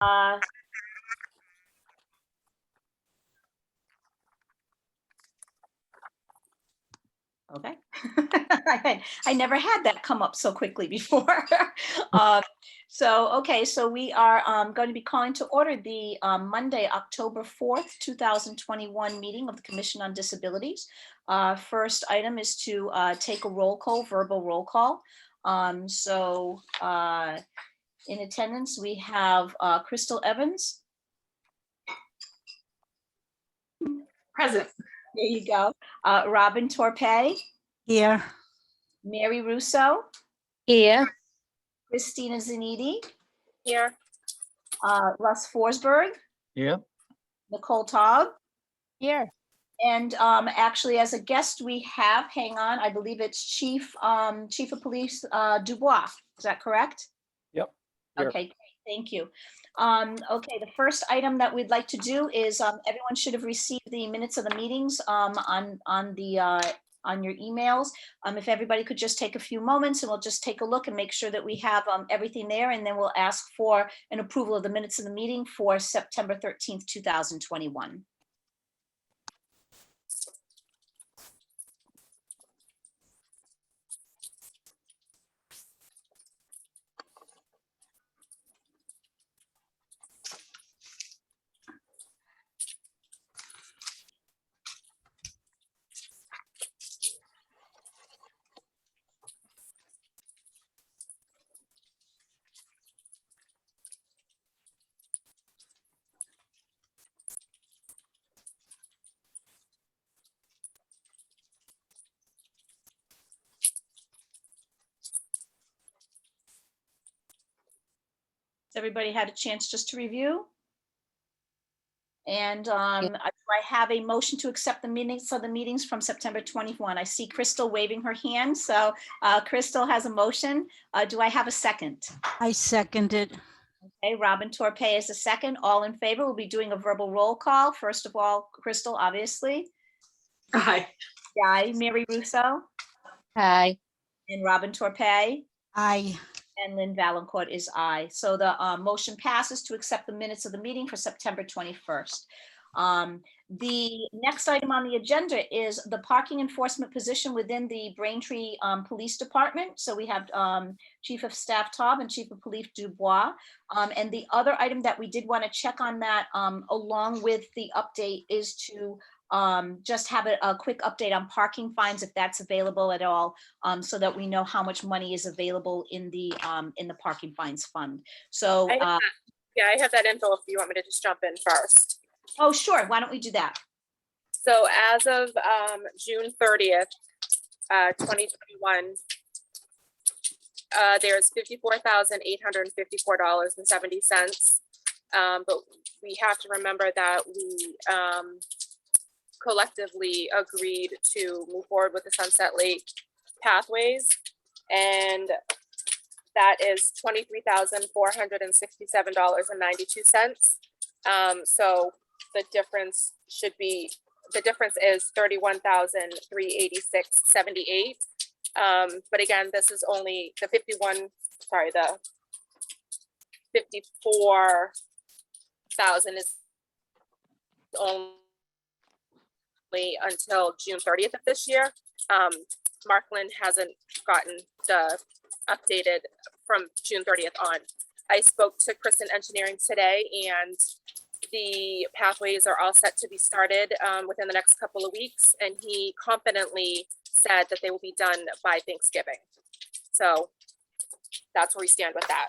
Uh, Okay. I never had that come up so quickly before. Okay, so we are going to be calling to order the Monday, October 4th, 2021 meeting of the Commission on Disabilities. First item is to take a roll call, verbal roll call. In attendance, we have Crystal Evans. Present. There you go. Robin Torpey. Here. Mary Russo. Here. Christina Zanidi. Here. Russ Forsberg. Here. Nicole Taub. Here. And actually, as a guest, we have, hang on, I believe it's Chief of Police Dubois. Is that correct? Yep. Here. Okay, great. Thank you. Okay, the first item that we'd like to do is everyone should have received the minutes of the meetings on your emails. If everybody could just take a few moments and we'll just take a look and make sure that we have everything there, and then we'll ask for an approval of the minutes of the meeting for September 13th, 2021. Everybody had a chance just to review? And do I have a motion to accept the minutes of the meetings from September 21? I see Crystal waving her hand. So Crystal has a motion. Do I have a second? I second it. Okay, Robin Torpey is a second. All in favor? We'll be doing a verbal roll call. First of all, Crystal, obviously. Aye. Aye. Mary Russo. Hi. And Robin Torpey. Aye. And Lynn Valencourt is aye. So the motion passes to accept the minutes of the meeting for September 21st. The next item on the agenda is the parking enforcement position within the Braintree Police Department. So we have Chief of Staff Taub and Chief of Police Dubois. And the other item that we did want to check on that along with the update is to just have a quick update on parking fines, if that's available at all, so that we know how much money is available in the parking fines fund. So I have that info if you want me to just jump in first. oh, sure. Why don't we do that? So as of June 30th, 2021, there's $54,854.70. But we have to remember that we collectively agreed to move forward with the Sunset Lake pathways, and that is $23,467.92. So the difference is $31,386.78. But again, this is only the 54,000 is only until June 30th of this year. Markland hasn't gotten the updated from June 30th on. I spoke to Kristen Engineering today, and the pathways are all set to be started within the next couple of weeks, and he confidently said that they will be done by Thanksgiving. So that's where we stand with that.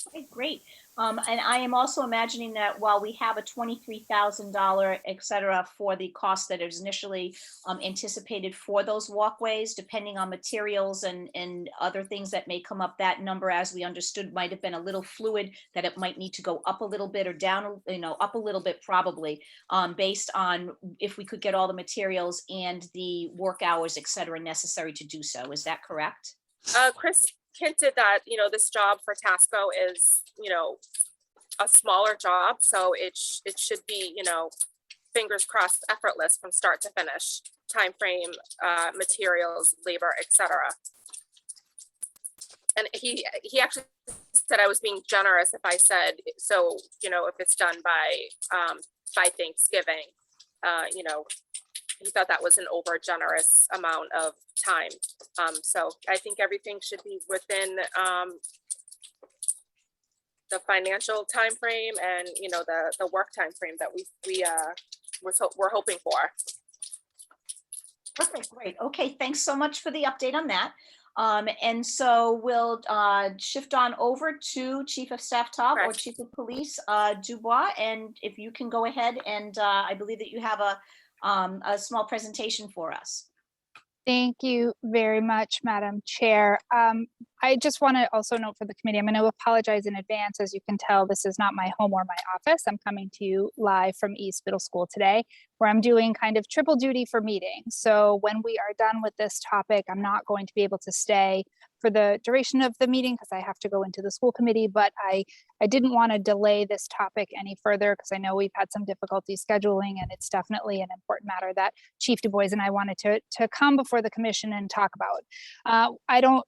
Okay, great. And I am also imagining that while we have a $23,000, et cetera, for the cost that is initially anticipated for those walkways, depending on materials and other things that may come up, that number, as we understood, might have been a little fluid, that it might need to go up a little bit or down, up a little bit probably, based on if we could get all the materials and the work hours, et cetera, necessary to do so. Is that correct? Chris hinted that, this job for Tasco is, a smaller job. So it should be, fingers crossed, effortless from start to finish, time frame, materials, labor, etc. And he actually said I was being generous if I said, so, if it's done by Thanksgiving, he thought that was an over generous amount of time. So I think everything should be within, the financial time frame and, the work time frame that we're hoping for. Perfect, great. Okay, thanks so much for the update on that. And so we'll shift on over to Chief of Staff Taub or Correct. Chief of Police Dubois. And if you can go ahead and I believe that you have a small presentation for us. Thank you very much, Madam Chair. I just want to also note for the committee, I'm going to apologize in advance. As you can tell, this is not my home or my office. I'm coming to you live from East Middle School today, where I'm doing kind of triple duty for meetings. So when we are done with this topic, I'm not going to be able to stay for the duration of the meeting because I have to go into the school committee, but I didn't want to delay this topic any further because I know we've had some difficulty scheduling and it's definitely an important matter that Chief Du Bois and I wanted to come before the commission and talk about. I don't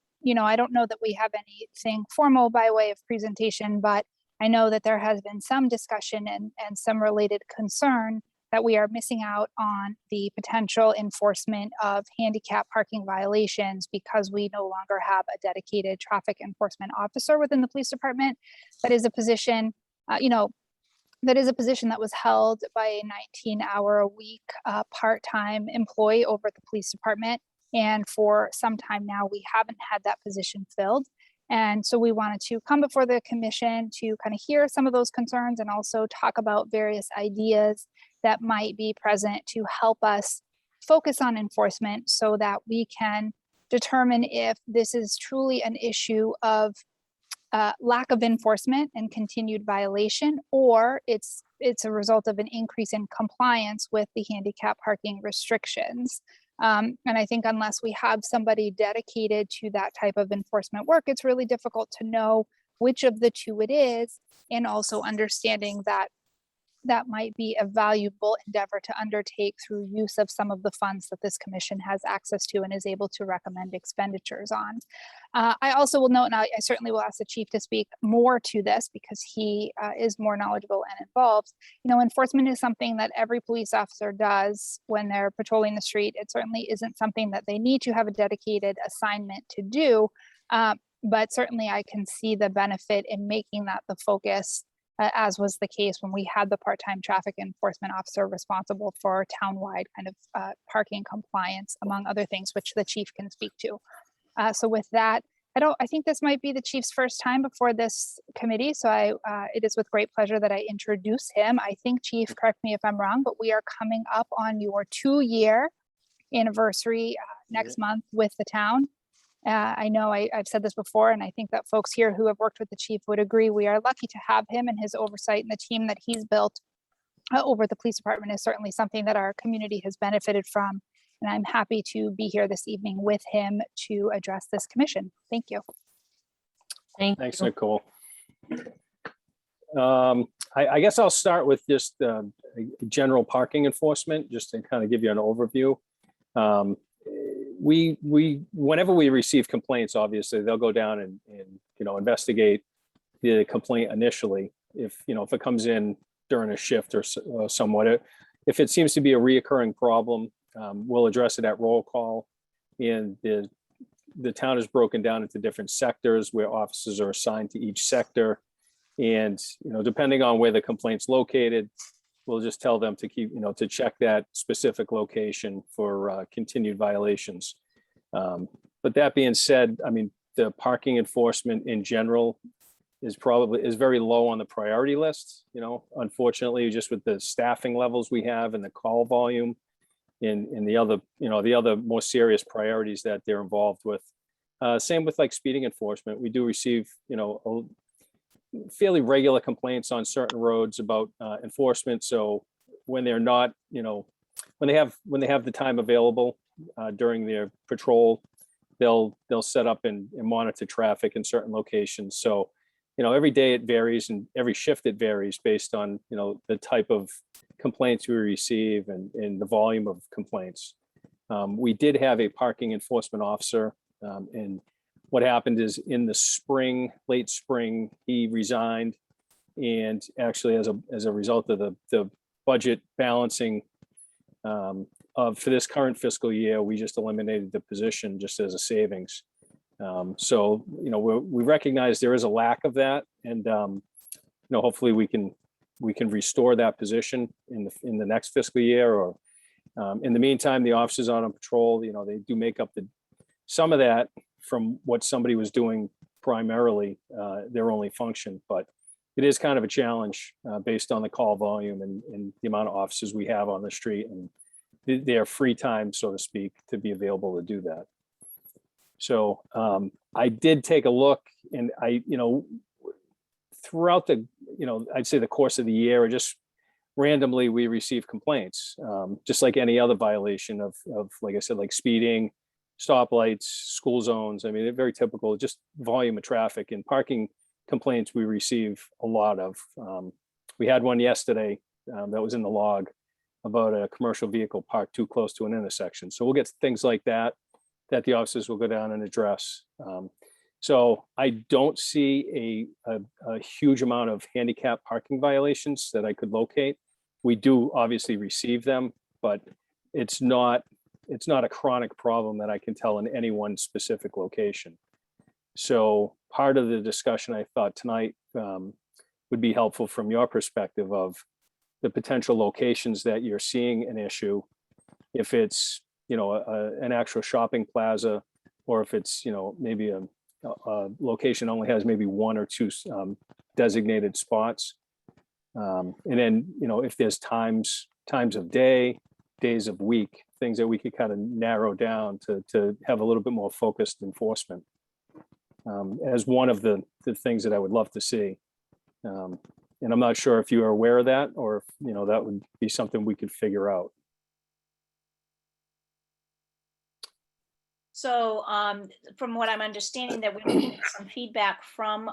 know that we have anything formal by way of presentation, but I know that there has been some discussion and some related concern that we are missing out on the potential enforcement of handicap parking violations because we no longer have a dedicated traffic enforcement officer within the police department. That is a position, that was held by a 19-hour-a-week part-time employee over at the police department. And for some time now, we haven't had that position filled. And so we wanted to come before the commission to kind of hear some of those concerns and also talk about various ideas that might be present to help us focus on enforcement so that we can determine if this is truly an issue of lack of enforcement and continued violation, or it's a result of an increase in compliance with the handicap parking restrictions. And I think unless we have somebody dedicated to that type of enforcement work, it's really difficult to know which of the two it is, and also understanding that that might be a valuable endeavor to undertake through use of some of the funds that this commission has access to and is able to recommend expenditures on. I also will note, and I certainly will ask the chief to speak more to this because he is more knowledgeable and involved. Enforcement is something that every police officer does when they're patrolling the street. It certainly isn't something that they need to have a dedicated assignment to do, but certainly I can see the benefit in making that the focus, as was the case when we had the part-time traffic enforcement officer responsible for townwide kind of parking compliance, among other things, which the chief can speak to. So with that, I think this might be the chief's first time before this committee. So it is with great pleasure that I introduce him. I think, Chief, correct me if I'm wrong, but we are coming up on your 2-year anniversary next month with the town. I know I've said this before, and I think that folks here who have worked with the chief would agree. We are lucky to have him, and his oversight and the team that he's built over the police department is certainly something that our community has benefited from. And I'm happy to be here this evening with him to address this commission. Thank you. Thanks, Nicole. I guess I'll start with just general parking enforcement, just to kind of give you an overview. Whenever we receive complaints, obviously they'll go down and investigate the complaint initially. If it comes in during a shift or somewhat, if it seems to be a reoccurring problem, we'll address it at roll call. And the town is broken down into different sectors where officers are assigned to each sector. And depending on where the complaint's located, we'll just tell them to keep, to check that specific location for continued violations. But that being said, I mean, the parking enforcement in general is very low on the priority list. Unfortunately, just with the staffing levels we have and the call volume and the other more serious priorities that they're involved with. Same with like speeding enforcement. We do receive, fairly regular complaints on certain roads about enforcement. So when they're not, when they have the time available during their patrol, they'll set up and monitor traffic in certain locations. So, every day it varies and every shift it varies based on, the type of complaints we receive and the volume of complaints. We did have a parking enforcement officer, and what happened is in the spring, late spring, he resigned. And actually, as a result of the budget balancing for this current fiscal year, we just eliminated the position just as a savings. So, we recognize there is a lack of that, and hopefully we can restore that position in the next fiscal year. Or in the meantime, the officers out on patrol, they do make up some of that from what somebody was doing primarily, their only function. But it is kind of a challenge based on the call volume and the amount of officers we have on the street and their free time, so to speak, to be available to do that. So I did take a look, and throughout I'd say the course of the year, or just randomly, we receive complaints, just like any other violation of, like I said, like speeding, stoplights, school zones. I mean, they're very typical, just volume of traffic. And parking complaints we receive a lot of. We had one yesterday that was in the log about a commercial vehicle parked too close to an intersection. So we'll get things like that the officers will go down and address. So I don't see a huge amount of handicap parking violations that I could locate. We do obviously receive them, but it's not a chronic problem that I can tell in any one specific location. So part of the discussion I thought tonight would be helpful from your perspective of the potential locations that you're seeing an issue. If it's, an actual shopping plaza, or if it's, maybe a location only has maybe one or two designated spots. And then, if there's times of day, days of week, things that we could kind of narrow down to have a little bit more focused enforcement as one of the things that I would love to see. And I'm not sure if you are aware of that, or if, that would be something we could figure out. So from what I'm understanding, that we're looking for some feedback from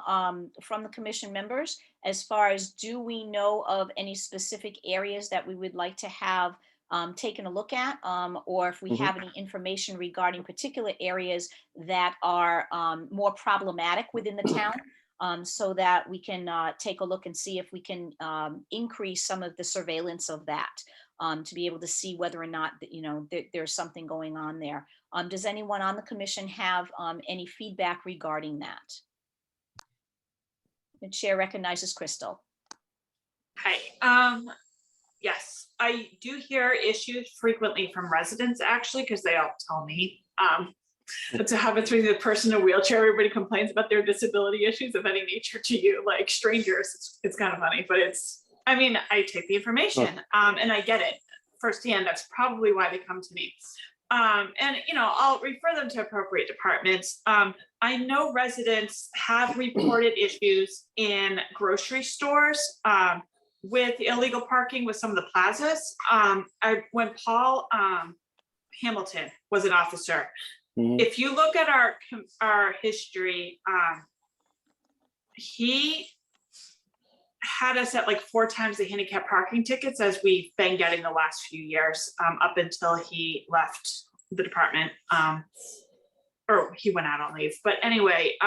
the commission members as far as, do we know of any specific areas that we would like to have taken a look at, or if we have any information regarding particular areas that are more problematic within the town, so that we can take a look and see if we can increase some of the surveillance of that, to be able to see whether or not there's something going on there. Does anyone on the commission have any feedback regarding that? The chair recognizes Crystal. Hi. Yes, I do hear issues frequently from residents, actually, because they all tell me. It's a habit through the person in a wheelchair. Everybody complains about their disability issues of any nature to you, like strangers. It's kind of funny, but I take the information and I get it firsthand. That's probably why they come to me. I'll refer them to appropriate departments. I know residents have reported issues in grocery stores with illegal parking with some of the plazas. When Paul Hamilton was an officer, if you look at our history, he had us at like 4 times the handicap parking tickets as we've been getting the last few years, up until he left the department, or he went out on leave. But anyway,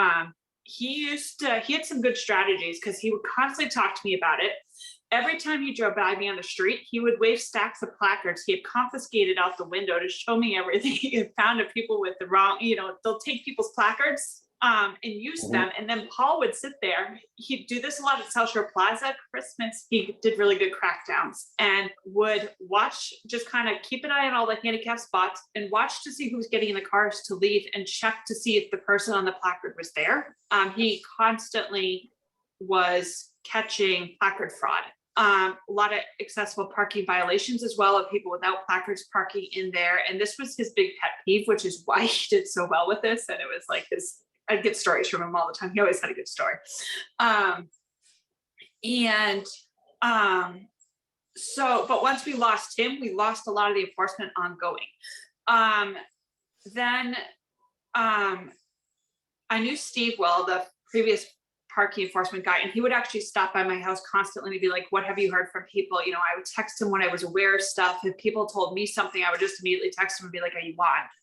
he had some good strategies, because he would constantly talk to me about it. Every time he drove by me on the street, he would wave stacks of placards he had confiscated out the window to show me everything he had found of people with the wrong, they'll take people's placards and use them. And then Paul would sit there. He'd do this a lot at South Shore Plaza. Christmas, he did really good crackdowns and would watch, just kind of keep an eye on all the handicap spots and watch to see who was getting in the cars to leave and check to see if the person on the placard was there. He constantly was catching placard fraud. A lot of accessible parking violations as well, of people without placards parking in there. And this was his big pet peeve, which is why he did so well with this. And it was like I'd get stories from him all the time. He always had a good story. But once we lost him, we lost a lot of the enforcement ongoing. Then I knew Steve well, the previous parking enforcement guy, and he would actually stop by my house constantly to be like, what have you heard from people? You know, I would text him when I was aware of stuff. If people told me something, I would just immediately text him and be like, are you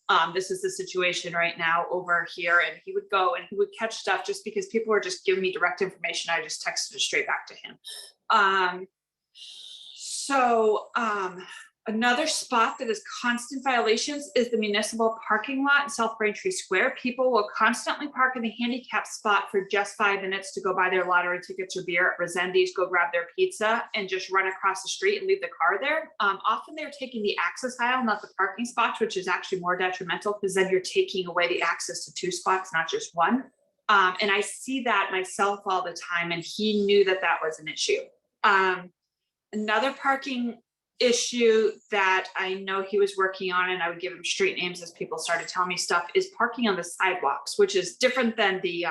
on? This is the situation right now over here. And he would go and he would catch stuff just because people were just giving me direct information. I just texted it straight back to him. Another spot that is constant violations is the municipal parking lot in South Braintree Square. People will constantly park in the handicap spot for just 5 minutes to go buy their lottery tickets or beer at Rosendi's, go grab their pizza, and just run across the street and leave the car there. Often they're taking the access aisle, not the parking spots, which is actually more detrimental because then you're taking away the access to 2 spots, not just 1. And I see that myself all the time, and he knew that that was an issue. Another parking issue that I know he was working on, and I would give him street names as people started telling me stuff, is parking on the sidewalks, which is different than the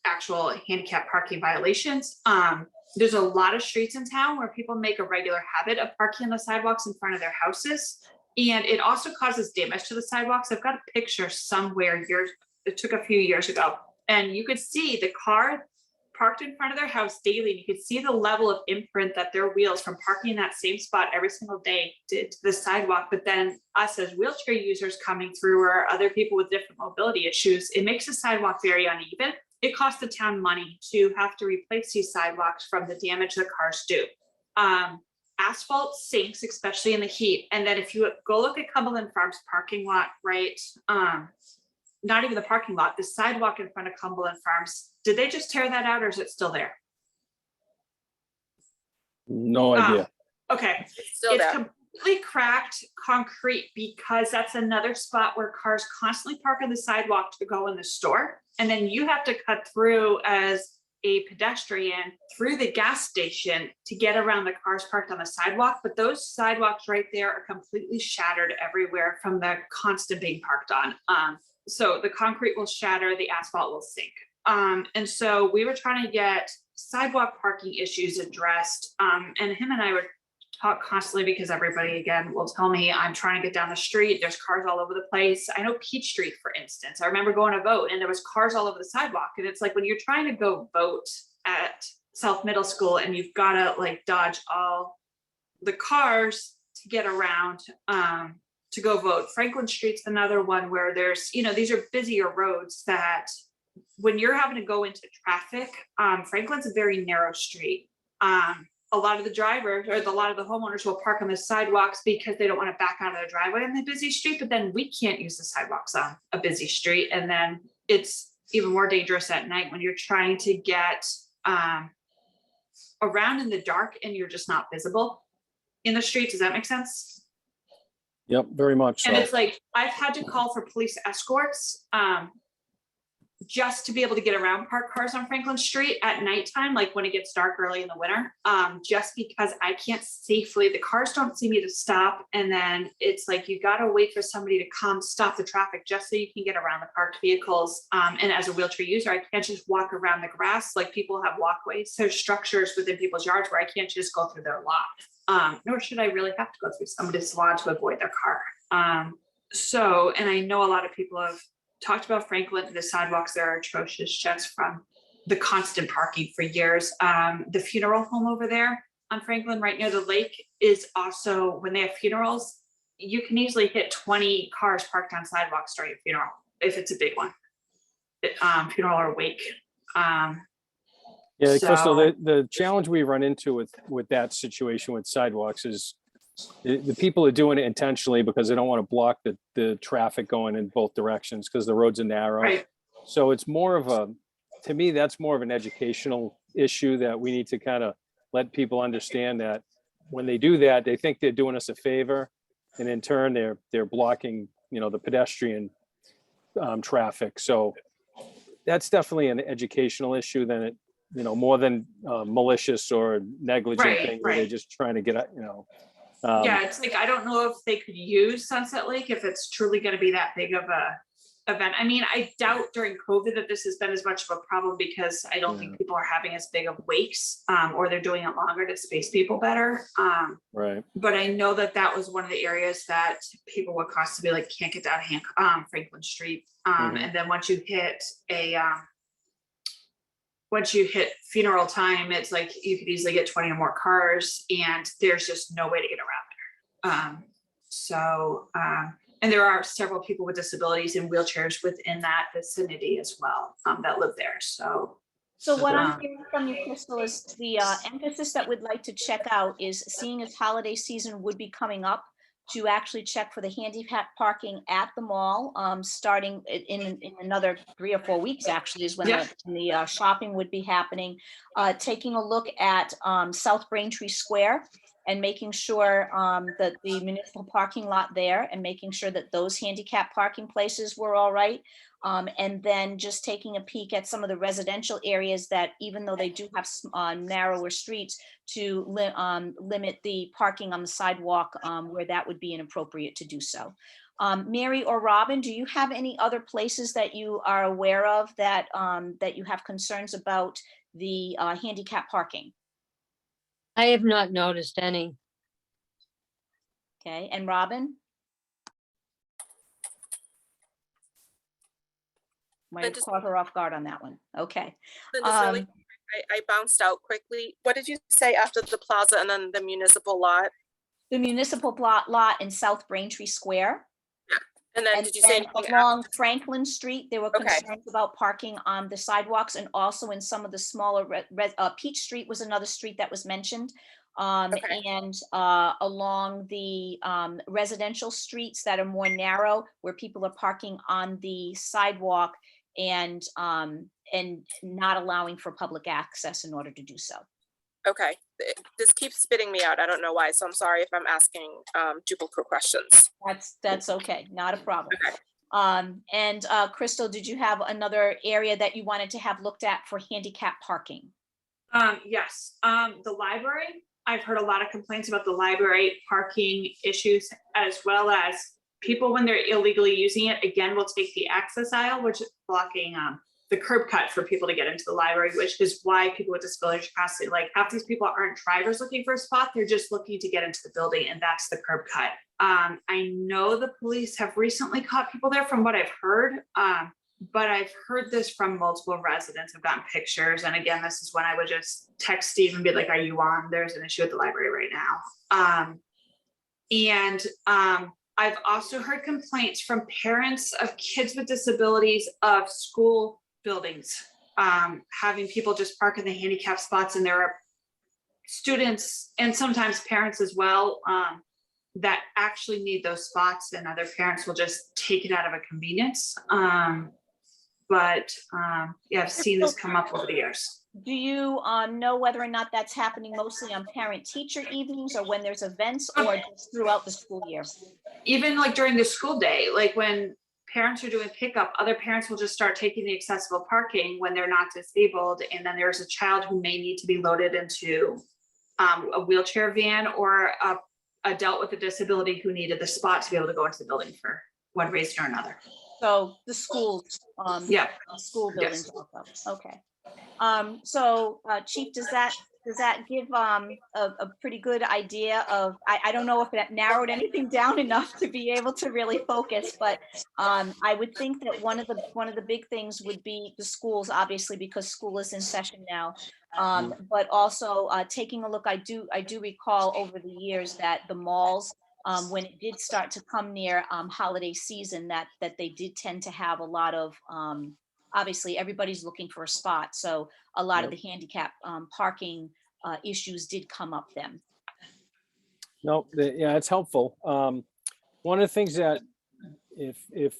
actual handicap parking violations. There's a lot of streets in town where people make a regular habit of parking on the sidewalks in front of their houses. And it also causes damage to the sidewalks. I've got a picture somewhere it took a few years ago, and you could see the car parked in front of their house daily. And you could see the level of imprint that their wheels from parking in that same spot every single day did to the sidewalk. But then us as wheelchair users coming through, or other people with different mobility issues, it makes the sidewalk very uneven. It costs the town money to have to replace these sidewalks from the damage the cars do. Asphalt sinks, especially in the heat. And then if you go look at Cumberland Farms parking lot, right? Not even the parking lot, the sidewalk in front of Cumberland Farms, did they just tear that out or is it still there? No idea. Okay, It's still it's there. completely cracked concrete because that's another spot where cars constantly park on the sidewalk to go in the store. And then you have to cut through as a pedestrian through the gas station to get around the cars parked on the sidewalk. But those sidewalks right there are completely shattered everywhere from the constant being parked on. So the concrete will shatter, the asphalt will sink. And so we were trying to get sidewalk parking issues addressed. And him and I would talk constantly because everybody, again, will tell me I'm trying to get down the street. There's cars all over the place. I know Peach Street, for instance, I remember going to vote and there was cars all over the sidewalk. And it's like when you're trying to go vote at South Middle School and you've got to like dodge all the cars to get around to go vote. Franklin Street's another one where there's, these are busier roads that when you're having to go into traffic, Franklin's a very narrow street. A lot of the drivers or a lot of the homeowners will park on the sidewalks because they don't want to back out of their driveway on the busy street, but then we can't use the sidewalks on a busy street. And then it's even more dangerous at night when you're trying to get around in the dark and you're just not visible in the street. Does that make sense? Yep, very much And so. it's like, I've had to call for police escorts just to be able to get around parked cars on Franklin Street at nighttime, like when it gets dark early in the winter, just because I can't safely, the cars don't see me to stop. And then it's like, you got to wait for somebody to come stop the traffic just so you can get around the parked vehicles. And as a wheelchair user, I can't just walk around the grass. Like people have walkways. There's structures within people's yards where I can't just go through their lot. Nor should I really have to go through somebody's lawn to avoid their car. And I know a lot of people have talked about Franklin, the sidewalks there are atrocious just from the constant parking for years. The funeral home over there on Franklin, right near the lake, is also, when they have funerals, you can easily hit 20 cars parked on sidewalks during a funeral, if it's a big one. Funeral or wake. Yeah, Crystal, So- the challenge we run into with that situation with sidewalks is the people are doing it intentionally because they don't want to block the traffic going in both directions because the roads are narrow. Right. So it's more of to me, that's more of an educational issue that we need to kind of let people understand that when they do that, they think they're doing us a favor. And in turn, they're blocking, the pedestrian traffic. So that's definitely an educational issue than it, more than malicious or negligent Right, thing where they're right. just trying to get, Yeah, it's like, I don't know if they could use Sunset Lake if it's truly gonna be that big of a event. I mean, I doubt during COVID that this has been as much of a problem because I don't think people are having as big of wakes, or they're doing it longer to space people better. right. But I know that that was one of the areas that people would constantly like, can't get down Franklin Street. Mhm. And then once you hit once you hit funeral time, it's like you could easily get 20 or more cars, and there's just no way to get around there. And there are several people with disabilities in wheelchairs within that vicinity as well, that live there. So So what I'm Um, hearing from you, Crystal, is the emphasis that we'd like to check out is seeing as holiday season would be coming up, to actually check for the handicap parking at the mall, starting in another 3 or 4 weeks, actually, is when Yeah. the shopping would be happening. Taking a look at South Braintree Square and making sure that the municipal parking lot there, and making sure that those handicap parking places were all right. And then just taking a peek at some of the residential areas that, even though they do have narrower streets, to limit the parking on the sidewalk where that would be inappropriate to do so. Mary or Robin, do you have any other places that you are aware of that that you have concerns about the handicap parking? I have not noticed any. Okay, and Robin? Might have just- caught her off guard on that one. Okay. Then just really, I bounced out quickly. What did you say after the plaza and then the municipal lot? The municipal lot in South Braintree Square. And then And did you say then anything? along Franklin Street, there were Okay. concerns about parking on the sidewalks, and also in some of the smaller, Peach Street was another street that was mentioned. Okay. And along the residential streets that are more narrow, where people are parking on the sidewalk and not allowing for public access in order to do so. Okay, this keeps spitting me out. I don't know why, so I'm sorry if I'm asking duplicate questions. That's okay, not a problem. Okay. And Crystal, did you have another area that you wanted to have looked at for handicap parking? Yes, the library, I've heard a lot of complaints about the library parking issues, as well as people, when they're illegally using it, again, will take the access aisle, which is blocking the curb cut for people to get into the library, which is why people with disabilities are constantly, like, half these people aren't drivers looking for a spot, they're just looking to get into the building, and that's the curb cut. I know the police have recently caught people there from what I've heard, but I've heard this from multiple residents. I've gotten pictures, and again, this is when I would just text Steve and be like, are you on? There's an issue at the library right now. I've also heard complaints from parents of kids with disabilities of school buildings, having people just park in the handicap spots, and there are students and sometimes parents as well that actually need those spots, and other parents will just take it out of a convenience. Yeah, I've seen this come up over the years. Do you know whether or not that's happening mostly on parent-teacher evenings, or when there's events, or just throughout the school year? Even like during the school day, like when parents are doing pickup, other parents will just start taking the accessible parking when they're not disabled. And then there's a child who may need to be loaded into a wheelchair van, or a adult with a disability who needed the spot to be able to go into the building for one reason or another. So the schools, Yeah. school buildings Yes. also, okay. So Chief, does that give a pretty good idea of, I don't know if that narrowed anything down enough to be able to really focus, but I would think that one of the big things would be the schools, obviously, because school is in session now. But also taking a look, I do recall over the years that the malls, when it did start to come near holiday season, that they did tend to have a lot of, obviously everybody's looking for a spot. So a lot of the handicap parking issues did come up then. No, yeah, it's helpful. One of the things that if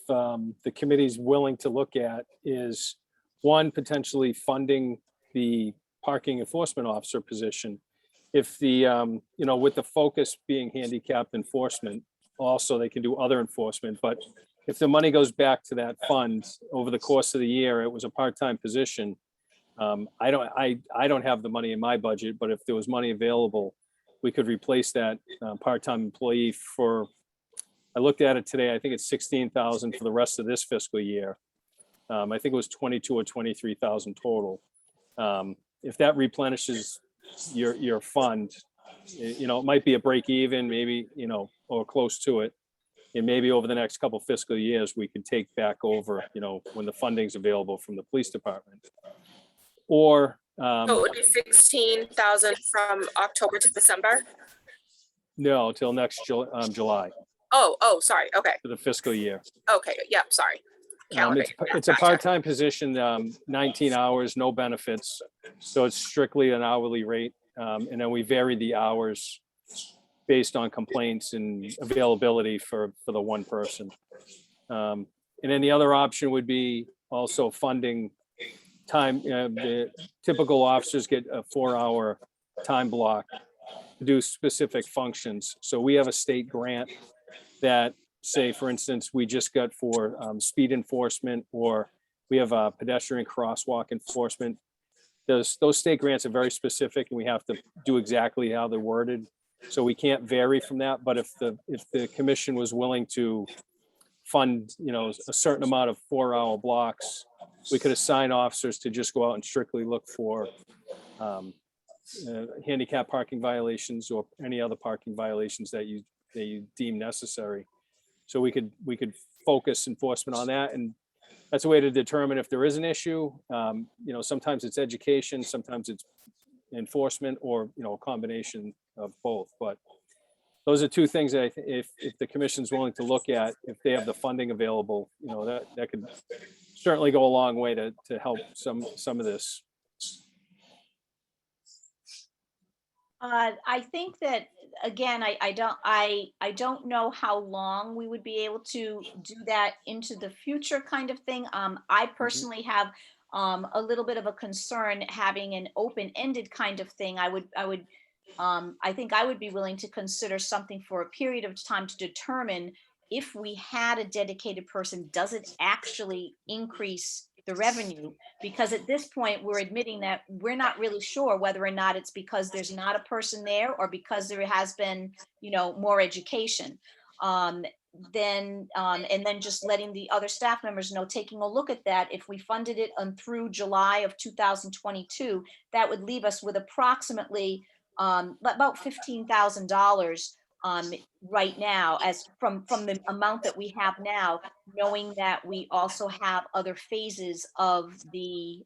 the committee's willing to look at is, one, potentially funding the parking enforcement officer position. If the, with the focus being handicapped enforcement, also they can do other enforcement, but if the money goes back to that fund over the course of the year, it was a part-time position. I don't have the money in my budget, but if there was money available, we could replace that part-time employee for, I looked at it today, I think it's 16,000 for the rest of this fiscal year. I think it was 22 or 23,000 total. If that replenishes your fund, it might be a break even, maybe, or close to it. And maybe over the next couple fiscal years, we could take back over, when the funding's available from the police department. Or, So it would be 16,000 from October to December? no, till next July, Oh, sorry. Okay, for the fiscal year. okay, yep, sorry. Calendar year, It's a gotcha. part-time position, 19 hours, no benefits. So it's strictly an hourly rate. And then we vary the hours based on complaints and availability for the one person. And then the other option would be also funding time. The typical officers get a 4-hour time block to do specific functions. So we have a state grant that, say, for instance, we just got for speed enforcement, or we have a pedestrian crosswalk enforcement. Those state grants are very specific, and we have to do exactly how they're worded. So we can't vary from that. But if the commission was willing to fund, a certain amount of 4-hour blocks, we could assign officers to just go out and strictly look for handicap parking violations or any other parking violations that you deem necessary. So we could focus enforcement on that, and that's a way to determine if there is an issue. Sometimes it's education, sometimes it's enforcement, or a combination of both. But those are two things that if the commission's willing to look at, if they have the funding available, that could certainly go a long way to help some of this. I think that, again, I don't know how long we would be able to do that into the future kind of thing. I personally have a little bit of a concern having an open-ended kind of thing. I think I would be willing to consider something for a period of time to determine if we had a dedicated person, does it actually increase the revenue? Because at this point, we're admitting that we're not really sure whether or not it's because there's not a person there, or because there has been, more education. And then just letting the other staff members know, taking a look at that. If we funded it through July of 2022, that would leave us with approximately about $15,000 right now, as from the amount that we have now, knowing that we also have other phases of the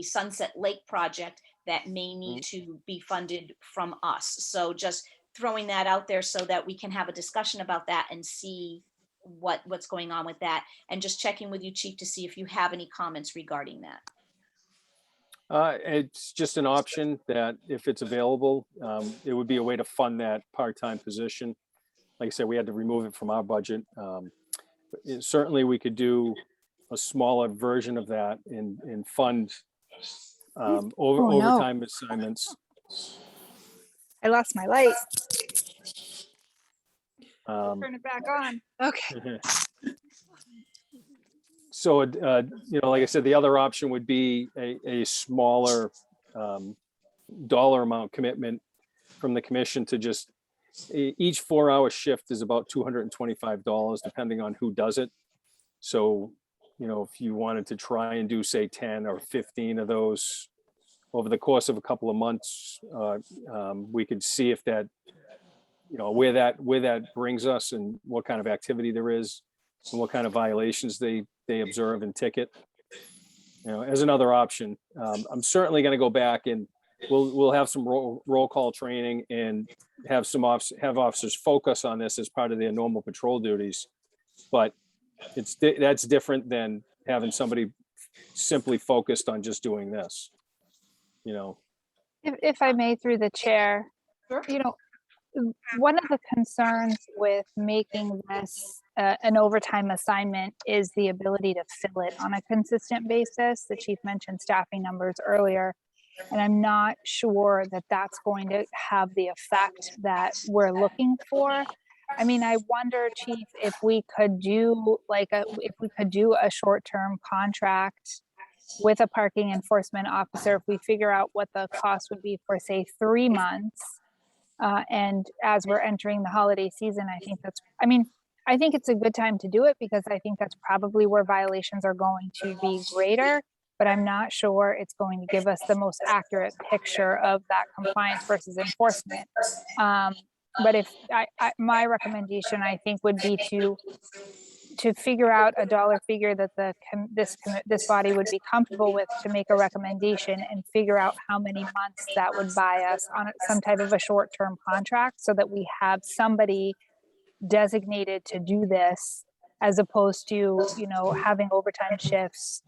Sunset Lake project that may need to be funded from us. So just throwing that out there so that we can have a discussion about that and see what's going on with that, and just checking with you, Chief, to see if you have any comments regarding that. It's just an option that if it's available, it would be a way to fund that part-time position. Like I said, we had to remove it from our budget. Certainly we could do a smaller version of that and fund no. overtime assignments. I lost my light. Um, Turn it back on. Okay. So, like I said, the other option would be a smaller dollar amount commitment from the commission to just, each 4-hour shift is about $225, depending on who does it. So, if you wanted to try and do, say, 10 or 15 of those over the course of a couple of months, we could see if that, where that brings us, and what kind of activity there is, and what kind of violations they observe and ticket, as another option. I'm certainly going to go back, and we'll have some roll call training, and have officers focus on this as part of their normal patrol duties. But that's different than having somebody simply focused on just doing this. If I may, through the chair, Sure. one of the concerns with making this an overtime assignment is the ability to fill it on a consistent basis. The chief mentioned staffing numbers earlier, and I'm not sure that that's going to have the effect that we're looking for. I mean, I wonder, Chief, if we could do a short-term contract with a parking enforcement officer, if we figure out what the cost would be for, say, 3 months. And as we're entering the holiday season, I think it's a good time to do it, because I think that's probably where violations are going to be greater, but I'm not sure it's going to give us the most accurate picture of that compliance versus enforcement. But if my recommendation, I think, would be to to figure out a dollar figure that this body would be comfortable with to make a recommendation and figure out how many months that would buy us on some type of a short-term contract so that we have somebody designated to do this as opposed to, you know, having overtime shifts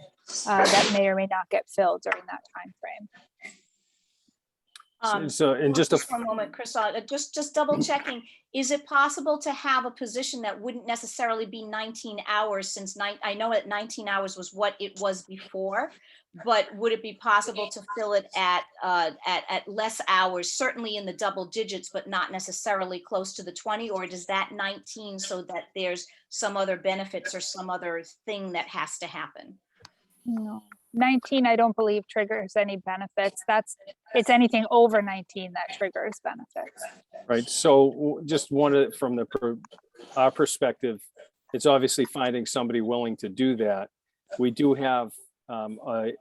that may or may not get filled during that time frame. So, and just For a moment, Chris, just double checking, is it possible to have a position that wouldn't necessarily be 19 hours since I know that 19 hours was what it was before, but would it be possible to fill it at less hours, certainly in the double digits, but not necessarily close to the 20, or does that 19 so that there's some other benefits or some other thing that has to happen? No. 19, I don't believe triggers any benefits. It's anything over 19 that triggers benefits. right. So just from our perspective, it's obviously finding somebody willing to do that. We do have a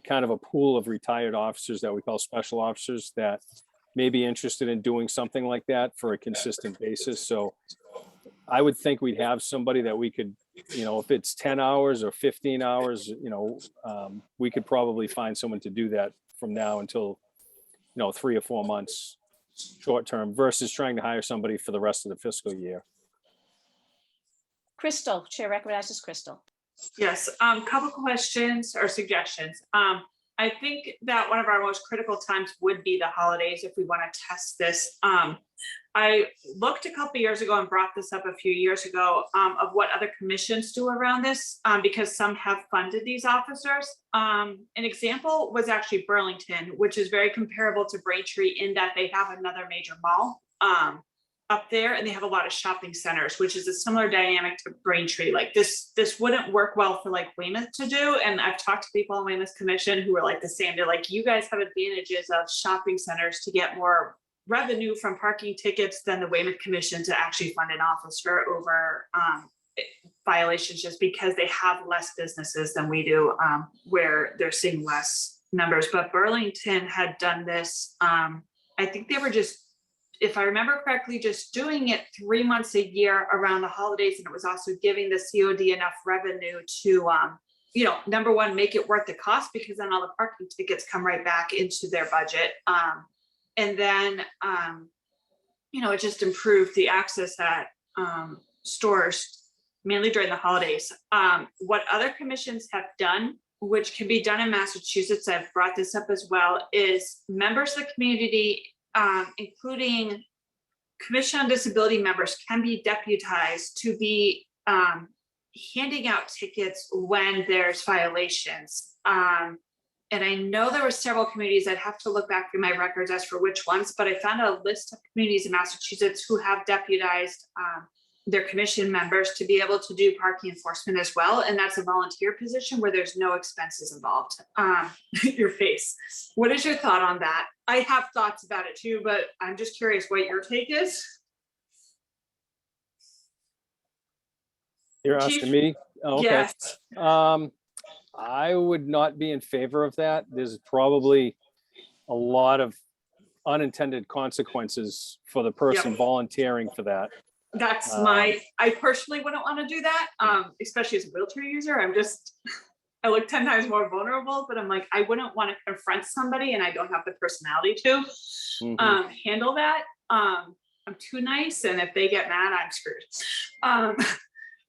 kind of a pool of retired officers that we call special officers that may be interested in doing something like that for a consistent basis. So I would think we'd have somebody that we could, you know, if it's 10 hours or 15 hours, you know, we could probably find someone to do that from now until, you know, 3 or 4 months short term versus trying to hire somebody for the rest of the fiscal year. Crystal, Chair recognizes Crystal. Yes, couple questions or suggestions. I think that one of our most critical times would be the holidays if we want to test this. I looked a couple years ago and brought this up a few years ago of what other commissions do around this because some have funded these officers. An example was actually Burlington, which is very comparable to Braintree in that they have another major mall up there and they have a lot of shopping centers, which is a similar dynamic to Braintree. Like this wouldn't work well for like Weymouth to do. And I've talked to people on Weymouth Commission who are like the same. They're like, you guys have advantages of shopping centers to get more revenue from parking tickets than the Weymouth Commission to actually fund an officer over violations just because they have less businesses than we do where they're seeing less numbers. But Burlington had done this. I think they were just, if I remember correctly, just doing it 3 months a year around the holidays. And it was also giving the COD enough revenue to, you know, number one, make it worth the cost because then all the parking tickets come right back into their budget. And then, you know, it just improved the access at stores, mainly during the holidays. What other commissions have done, which can be done in Massachusetts, I've brought this up as well, is members of the community, including Commission on Disability members, can be deputized to be handing out tickets when there's violations. And I know there were several communities, I'd have to look back through my records as for which ones, but I found a list of communities in Massachusetts who have deputized their commission members to be able to do parking enforcement as well. And that's a volunteer position where there's no expenses involved. Your face. What is your thought on that? I have thoughts about it too, but I'm just curious what your take is. You're Chief? asking me? Oh, okay. Yes. I would not be in favor of that. There's probably a lot of unintended consequences for the person volunteering for that. That's I personally wouldn't want to do that, especially as a wheelchair user. I look 10 times more vulnerable, but I'm like, I wouldn't want to confront somebody and I don't have the personality to handle that. I'm too nice. And if they get mad, I'm screwed.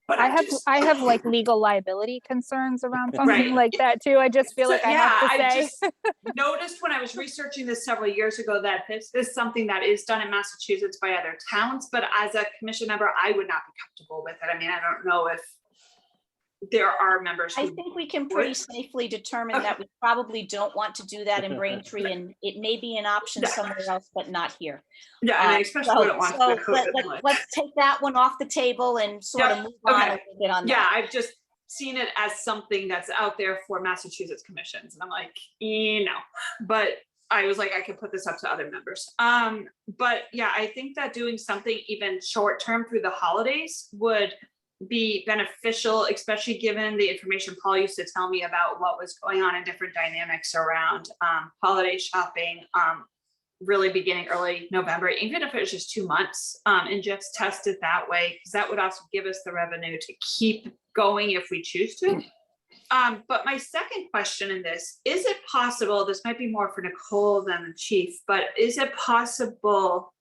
But I have like legal liability concerns around something like that too. I just feel like I have to say. I just noticed when I was researching this several years ago that this is something that is done in Massachusetts by other towns, but as a commission member, I would not be comfortable with it. I mean, I don't know if there are members who I think we can pretty safely determine that we probably don't want to do that in Braintree, and it may be an option somewhere else, but not here. Yeah, and I especially wouldn't want to. Let's take that one off the table and sort of move on a little bit on that. Yeah, I've just seen it as something that's out there for Massachusetts commissions, and I'm like, you know, but I was like, I could put this up to other members. But yeah, I think that doing something even short term through the holidays would be beneficial, especially given the information Paul used to tell me about what was going on in different dynamics around holiday shopping. really beginning early November, even if it was just 2 months, and just test it that way, because that would also give us the revenue to keep going if we choose to. But my second question in this, is it possible, this might be more for Nicole than the chief, but is it possible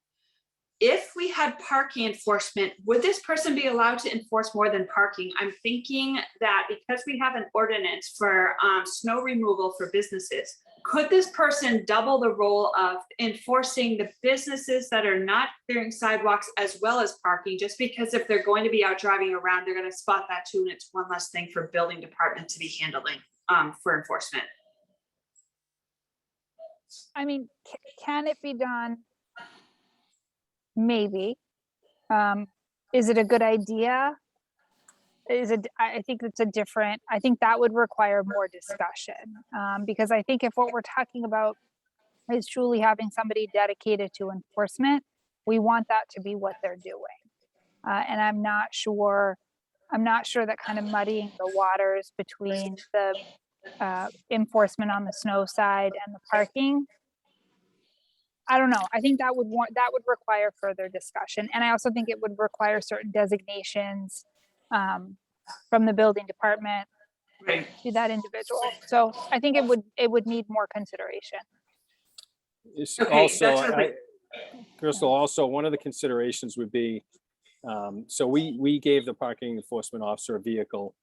if we had parking enforcement, would this person be allowed to enforce more than parking? I'm thinking that because we have an ordinance for snow removal for businesses, could this person double the role of enforcing the businesses that are not clearing sidewalks as well as parking? Just because if they're going to be out driving around, they're going to spot that too, and it's one less thing for building department to be handling for enforcement. I mean, can it be done? Maybe. Is it a good idea? I think it's a different, I think that would require more discussion. Because I think if what we're talking about is truly having somebody dedicated to enforcement, we want that to be what they're doing. And I'm not sure that kind of muddying the waters between the enforcement on the snow side and the parking. I don't know. I think that would require further discussion. And I also think it would require certain designations from the building department Right. to that individual. So I think it would need more consideration. It's Okay, also, that's what we- Crystal, also, one of the considerations would be, so we gave the parking enforcement officer a vehicle.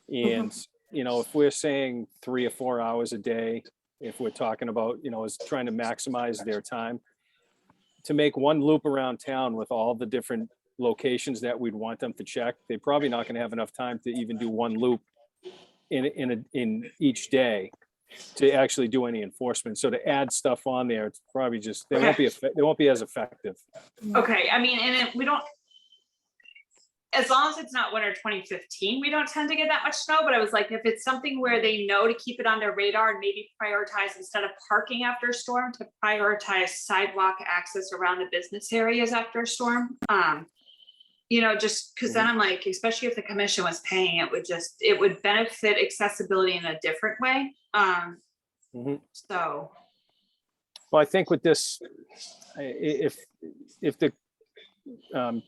And, you know, if we're saying 3 or 4 hours a day, if we're talking about, you know, is trying to maximize their time, to make one loop around town with all the different locations that we'd want them to check, they're probably not gonna have enough time to even do one loop in each day to actually do any enforcement. So to add stuff on there, it's probably just, they won't be as effective. Okay, I mean, and we don't, as long as it's not winter 2015, we don't tend to get that much snow, but I was like, if it's something where they know to keep it on their radar and maybe prioritize, instead of parking after a storm, to prioritize sidewalk access around the business areas after a storm. You know, just because then I'm like, especially if the commission was paying, it would benefit accessibility in a different way. So. Well, I think with this, if the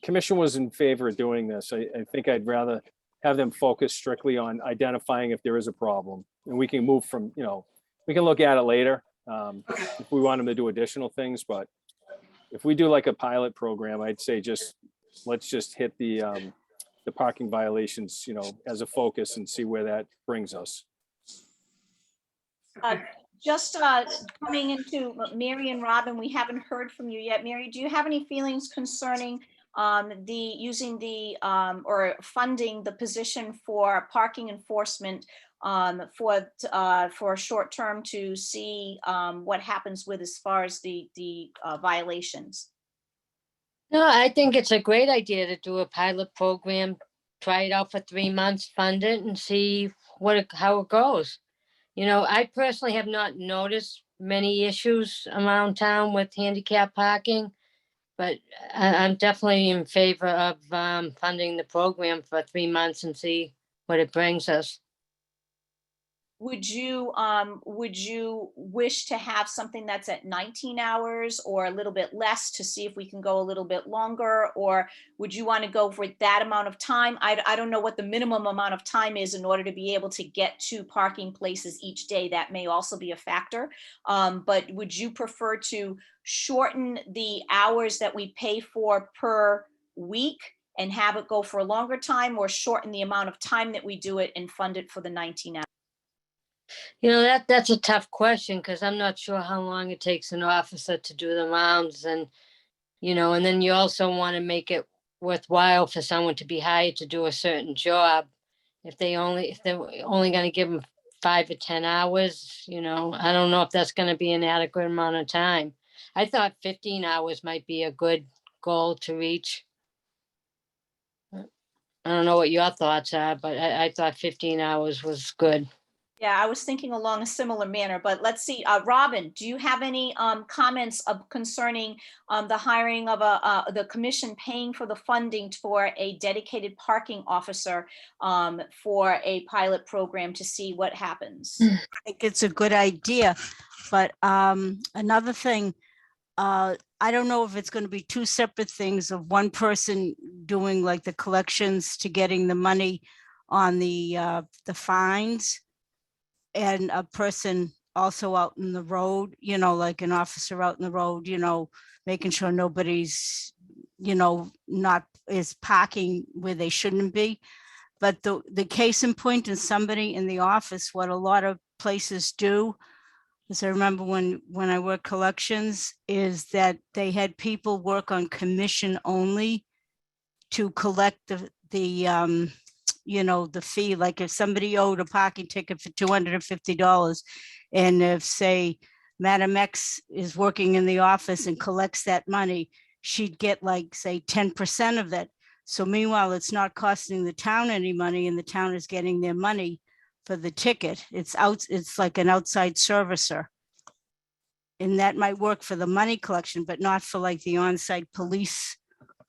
commission was in favor of doing this, I think I'd rather have them focus strictly on identifying if there is a problem. And we can move from, you know, we can look at it later if we want them to do additional things. But if we do like a pilot program, I'd say let's just hit the parking violations, you know, as a focus and see where that brings us. Just coming into Mary and Robin, we haven't heard from you yet. Mary, do you have any feelings concerning using the or funding the position for parking enforcement for short term to see what happens with as far as the violations? No, I think it's a great idea to do a pilot program, try it out for 3 months, fund it and see how it goes. You know, I personally have not noticed many issues around town with handicap parking, but I'm definitely in favor of funding the program for 3 months and see what it brings us. Would you wish to have something that's at 19 hours or a little bit less to see if we can go a little bit longer? Or would you want to go for that amount of time? I don't know what the minimum amount of time is in order to be able to get to parking places each day. That may also be a factor. But would you prefer to shorten the hours that we pay for per week and have it go for a longer time, or shorten the amount of time that we do it and fund it for the 19 hours? You know, that's a tough question because I'm not sure how long it takes an officer to do the rounds, and, you know, and then you also want to make it worthwhile for someone to be hired to do a certain job. If they're only going to give them 5 or 10 hours, you know, I don't know if that's going to be an adequate amount of time. I thought 15 hours might be a good goal to reach. I don't know what your thoughts are, but I thought 15 hours was good. Yeah, I was thinking along a similar manner, but let's see. Robin, do you have any comments concerning the hiring of the commission paying for the funding for a dedicated parking officer for a pilot program to see what happens? I think it's a good idea, but another thing, I don't know if it's going to be two separate things of one person doing like the collections to getting the money on the fines, and a person also out in the road, you know, like an officer out in the road, you know, making sure nobody's, you know, not is parking where they shouldn't be. But the case in point is somebody in the office, what a lot of places do, because I remember when I worked collections, is that they had people work on commission only to collect the you know, the fee. Like if somebody owed a parking ticket for $250, and if, say, Madam X is working in the office and collects that money, she'd get like, say, 10% of that. So meanwhile, it's not costing the town any money, and the town is getting their money for the ticket. It's like an outside servicer. And that might work for the money collection, but not for like the on-site police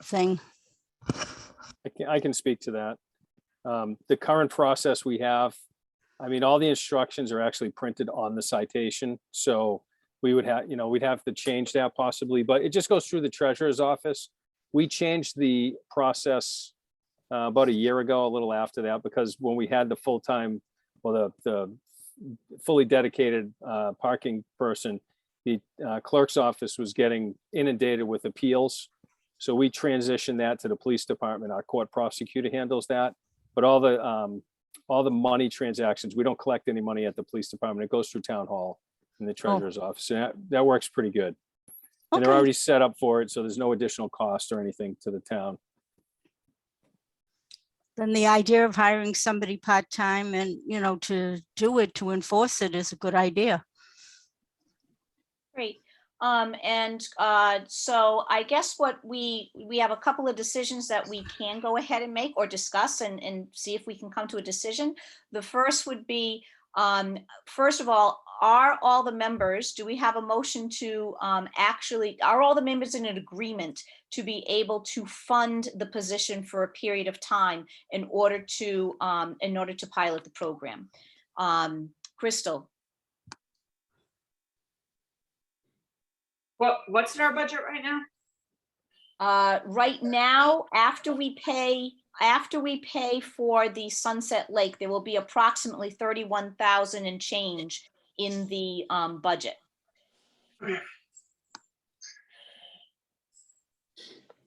thing. I can speak to that. The current process we have, I mean, all the instructions are actually printed on the citation. So we would have, you know, we'd have to change that possibly, but it just goes through the treasurer's office. We changed the process about a year ago, a little after that, because when we had the full-time, well, the fully dedicated parking person, the clerk's office was getting inundated with appeals. So we transitioned that to the police department. Our court prosecutor handles that. But all the money transactions, we don't collect any money at the police department. It goes through town hall and the treasurer's office. And that works pretty good. And they're Okay. already set up for it, so there's no additional cost or anything to the town. Then the idea of hiring somebody part-time and, you know, to do it, to enforce it, is a good idea. Great. So I guess what we have a couple of decisions that we can go ahead and make or discuss and see if we can come to a decision. The first would be, first of all, are all the members, do we have a motion to are all the members in an agreement to be able to fund the position for a period of time in order to pilot the program? Crystal? What's in our budget right now? Right now, after we pay for the Sunset Lake, there will be approximately 31,000 and change in the budget. Okay.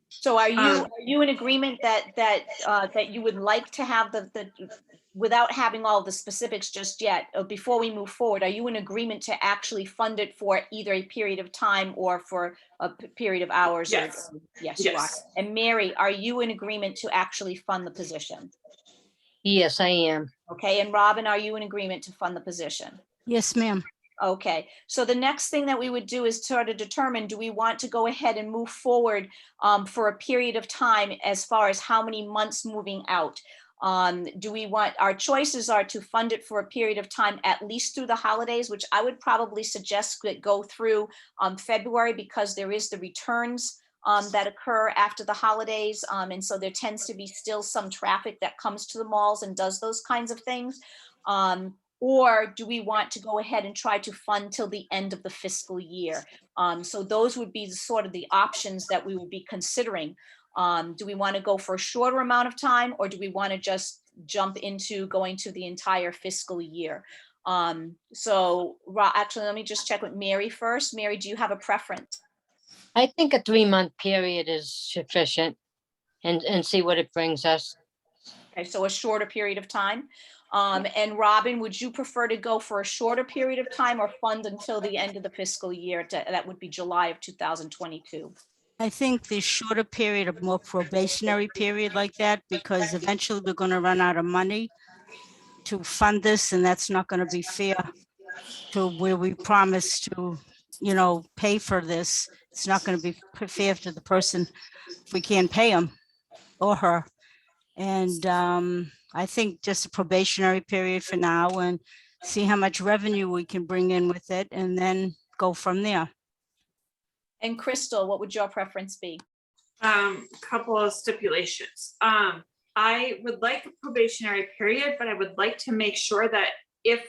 So are you in agreement that you would like to have the without having all the specifics just yet, before we move forward, are you in agreement to actually fund it for either a period of time or for a period of hours? Yes. Yes, you are. Yes. And Mary, are you in agreement to actually fund the position? Yes, I am. Okay, and Robin, are you in agreement to fund the position? Yes, ma'am. Okay, so the next thing that we would do is sort of determine, do we want to go ahead and move forward for a period of time as far as how many months moving out? Do we want, our choices are to fund it for a period of time at least through the holidays, which I would probably suggest that go through February, because there is the returns that occur after the holidays. And so there tends to be still some traffic that comes to the malls and does those kinds of things. Or do we want to go ahead and try to fund till the end of the fiscal year? So those would be sort of the options that we would be considering. Do we want to go for a shorter amount of time, or do we want to just jump into going to the entire fiscal year? Actually, let me just check with Mary first. Mary, do you have a preference? I think a 3-month period is sufficient, and see what it brings us. Okay, so a shorter period of time. And Robin, would you prefer to go for a shorter period of time or fund until the end of the fiscal year? That would be July of 2022. I think the shorter period, of more probationary period like that, because eventually we're going to run out of money to fund this, and that's not going to be fair to where we promised to, you know, pay for this. It's not going to be fair to the person if we can't pay him or her. And I think just a probationary period for now, and see how much revenue we can bring in with it, and then go from there. And Crystal, what would your preference be? Couple of stipulations. I would like a probationary period, but I would like to make sure that if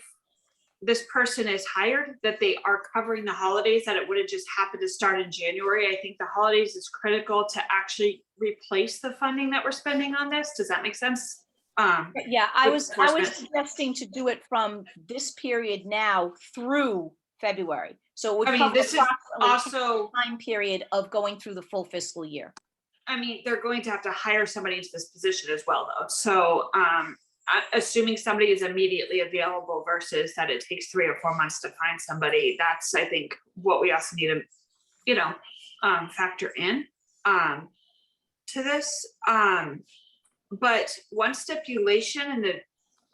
this person is hired, that they are covering the holidays, that it would have just happened to start in January. I think the holidays is critical to actually replace the funding that we're spending on this. Does that make sense? Yeah, I With was enforcement. suggesting to do it from this period now through February. So it would I mean, cover this is approximately also, time period of going through the full fiscal year. I mean, they're going to have to hire somebody into this position as well, though. So, assuming somebody is immediately available versus that it takes 3 or 4 months to find somebody, that's, I think, what we also need to, factor in, to this. But one stipulation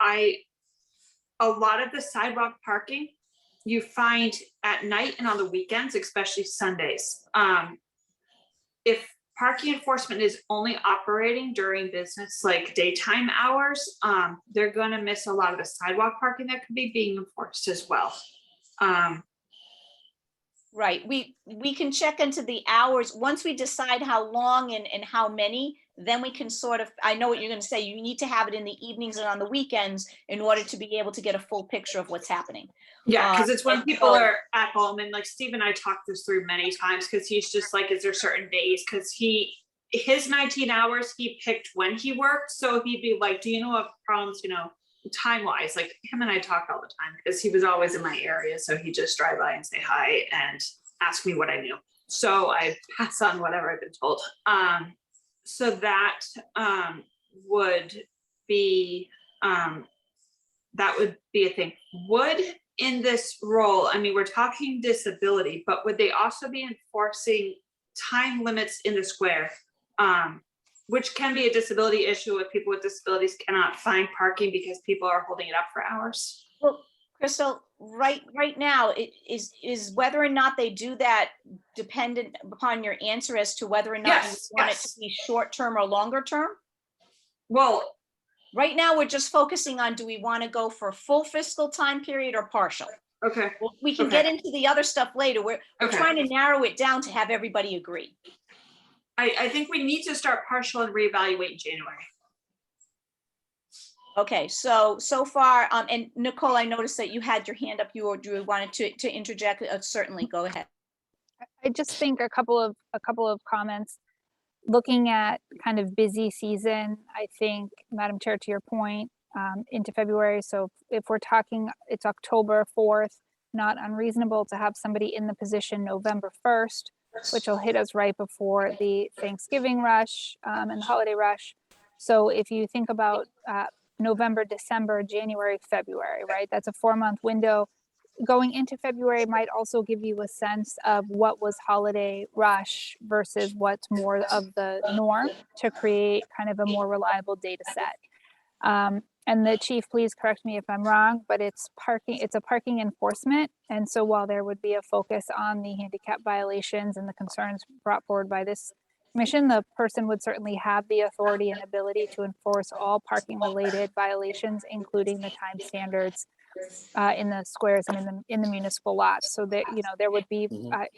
a lot of the sidewalk parking you find at night and on the weekends, especially Sundays. If parking enforcement is only operating during business, like daytime hours, they're gonna miss a lot of the sidewalk parking that could be being enforced as well. Right, we can check into the hours, once we decide how long and how many, then we can sort of, I know what you're gonna say, you need to have it in the evenings and on the weekends in order to be able to get a full picture of what's happening. Yeah, because it's when and people so- are at home, and like Steve and I talked this through many times, because he's just like, is there certain days? Because his 19 hours, he picked when he worked. So he'd be like, do you know of problems, time wise? Like him and I talk all the time because he was always in my area. So he'd just drive by and say hi and ask me what I knew. So I pass on whatever I've been told. So that would be a thing. Would in this role, I mean, we're talking disability, but would they also be enforcing time limits in the square? Which can be a disability issue if people with disabilities cannot find parking because people are holding it up for hours. Well, Crystal, right now, it is whether or not they do that dependent upon your answer as to whether or not you Yes, want it yes. to be short-term or longer-term? Well, Right now, we're just focusing on, do we want to go for full fiscal time period or partial? okay, Well, we can Okay. get into the other stuff later. We're Okay. trying to narrow it down to have everybody agree. I think we need to start partial and reevaluate in January. Okay, so far, and Nicole, I noticed that you had your hand up. You wanted to interject. Certainly, go ahead. I just think a couple of comments. Looking at kind of busy season, I think, Madam Chair, to your point, into February. So if we're talking, it's October 4th, not unreasonable to have somebody in the position November 1st, which will hit us right before the Thanksgiving rush and the holiday rush. So if you think about November, December, January, February, right? That's a 4-month window. Going into February might also give you a sense of what was holiday rush versus what's more of the norm to create kind of a more reliable data set. And the chief, please correct me if I'm wrong, but it's a parking enforcement. And so while there would be a focus on the handicap violations and the concerns brought forward by this commission, the person would certainly have the authority and ability to enforce all parking related violations, including the time standards in the squares and in the municipal lots. So that, there would be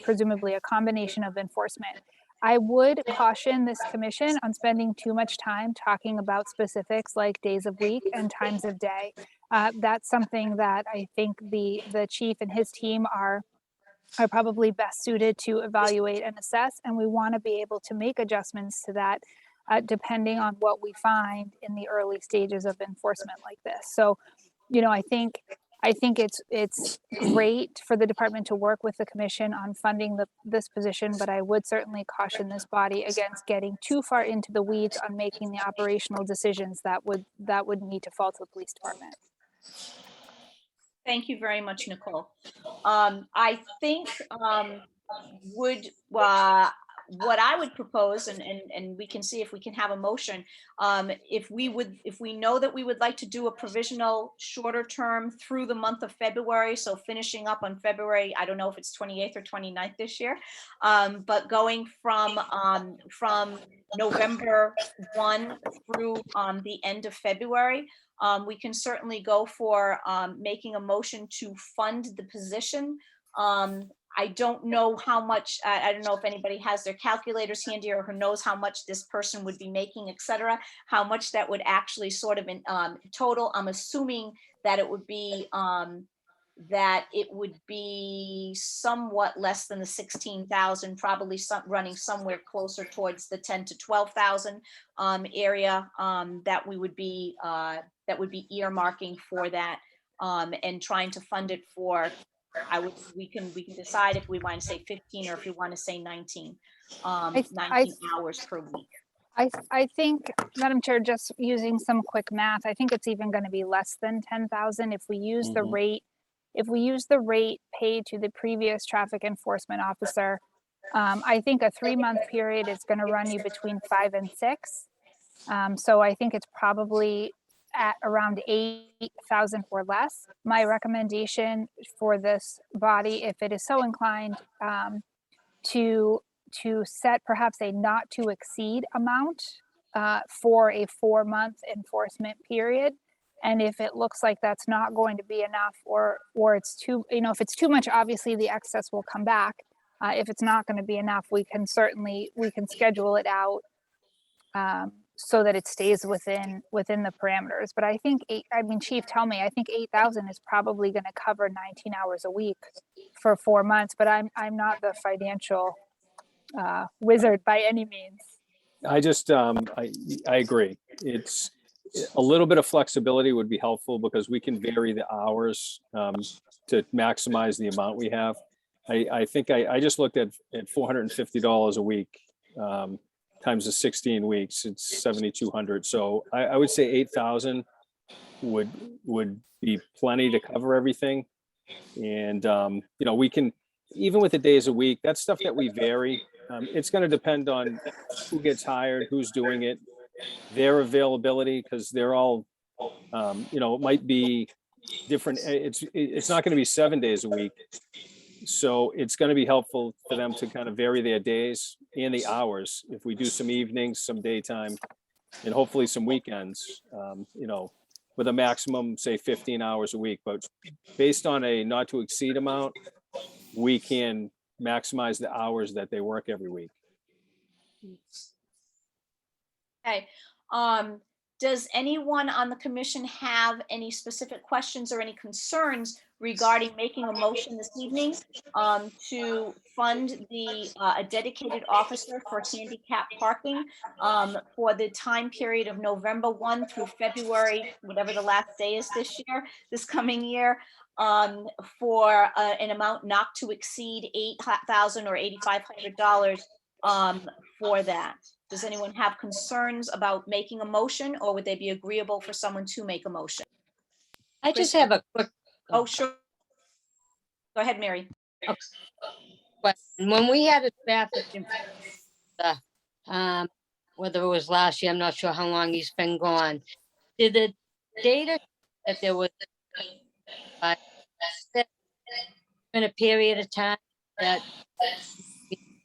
presumably a combination of enforcement. I would caution this commission on spending too much time talking about specifics like days of week and times of day. That's something that I think the chief and his team are probably best suited to evaluate and assess, and we want to be able to make adjustments to that depending on what we find in the early stages of enforcement like this. So, I think it's great for the department to work with the commission on funding this position, but I would certainly caution this body against getting too far into the weeds on making the operational decisions that would need to fall to the police department. Thank you very much, Nicole. I think what I would propose, and we can see if we can have a motion, if we know that we would like to do a provisional shorter term through the month of February, so finishing up on February, I don't know if it's 28th or 29th this year, but going from November 1 through the end of February, we can certainly go for making a motion to fund the position. I don't know how much, I don't know if anybody has their calculators handy or who knows how much this person would be making, et cetera, how much that would actually sort of in total. I'm assuming that it would be that it would be somewhat less than the 16,000, probably running somewhere closer towards the 10 to 12,000 area, that we would be earmarking for that, and trying to fund it for, we can decide if we want to say 15 or if we want to say 19, I 19 hours per week. I think, Madam Chair, just using some quick math, I think it's even going to be less than 10,000 if we use the rate. If we use the rate paid to the previous traffic enforcement officer, I think a 3-month period is going to run you between 5 and 6. So I think it's probably at around 8,000 or less. My recommendation for this body, if it is so inclined, to set perhaps a not to exceed amount for a 4-month enforcement period. And if it looks like that's not going to be enough, or it's too, if it's too much, obviously the excess will come back. If it's not going to be enough, we can schedule it out so that it stays within the parameters. But I think Chief, tell me, I think 8,000 is probably going to cover 19 hours a week for 4 months, but I'm not the financial wizard by any means. I just, I agree. It's a little bit of flexibility would be helpful because we can vary the hours to maximize the amount we have. I think I just looked at $450 a week times the 16 weeks, it's 7,200. So I would say 8,000 would be plenty to cover everything. And, we can, even with the days a week, that's stuff that we vary. It's going to depend on who gets hired, who's doing it, their availability, because they're all, it might be different. It's not going to be 7 days a week. So it's going to be helpful for them to kind of vary their days and the hours. If we do some evenings, some daytime, and hopefully some weekends, with a maximum, say 15 hours a week, but based on a not to exceed amount, we can maximize the hours that they work every week. Okay. Does anyone on the commission have any specific questions or any concerns regarding making a motion this evening to fund a dedicated officer for handicapped parking for the time period of November 1 through February, whatever the last day is this coming year, for an amount not to exceed $8,000 or $8,500 for that? Does anyone have concerns about making a motion, or would they be agreeable for someone to make a motion? I just have a quick Oh, sure. Go ahead, Mary. question. When we had a traffic enforcer, whether it was last year, I'm not sure how long he's been gone. Did the data that there was in a period of time that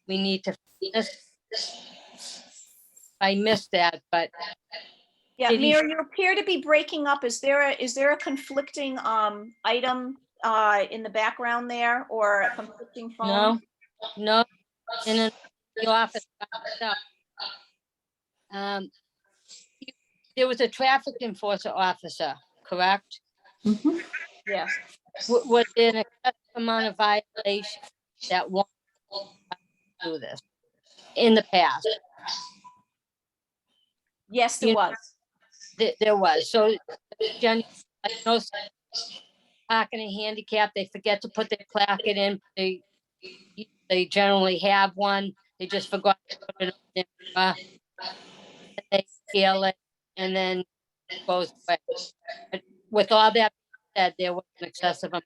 we need to finish? I missed that, but Yeah, did he- Mary, you appear to be breaking up. Is there a conflicting item in the background there, or a conflicting phone? no, in the office. by myself. There was a traffic enforcer officer, correct? Yes. Was there an excessive amount of violation that one do this in the past? Yes, there was. There was. So, Jenny, I know parking and handicap, they forget to put their placard in. They generally have one. They just forgot to put it in. They feel it, and then it goes away. But with all that said, there was an excessive amount.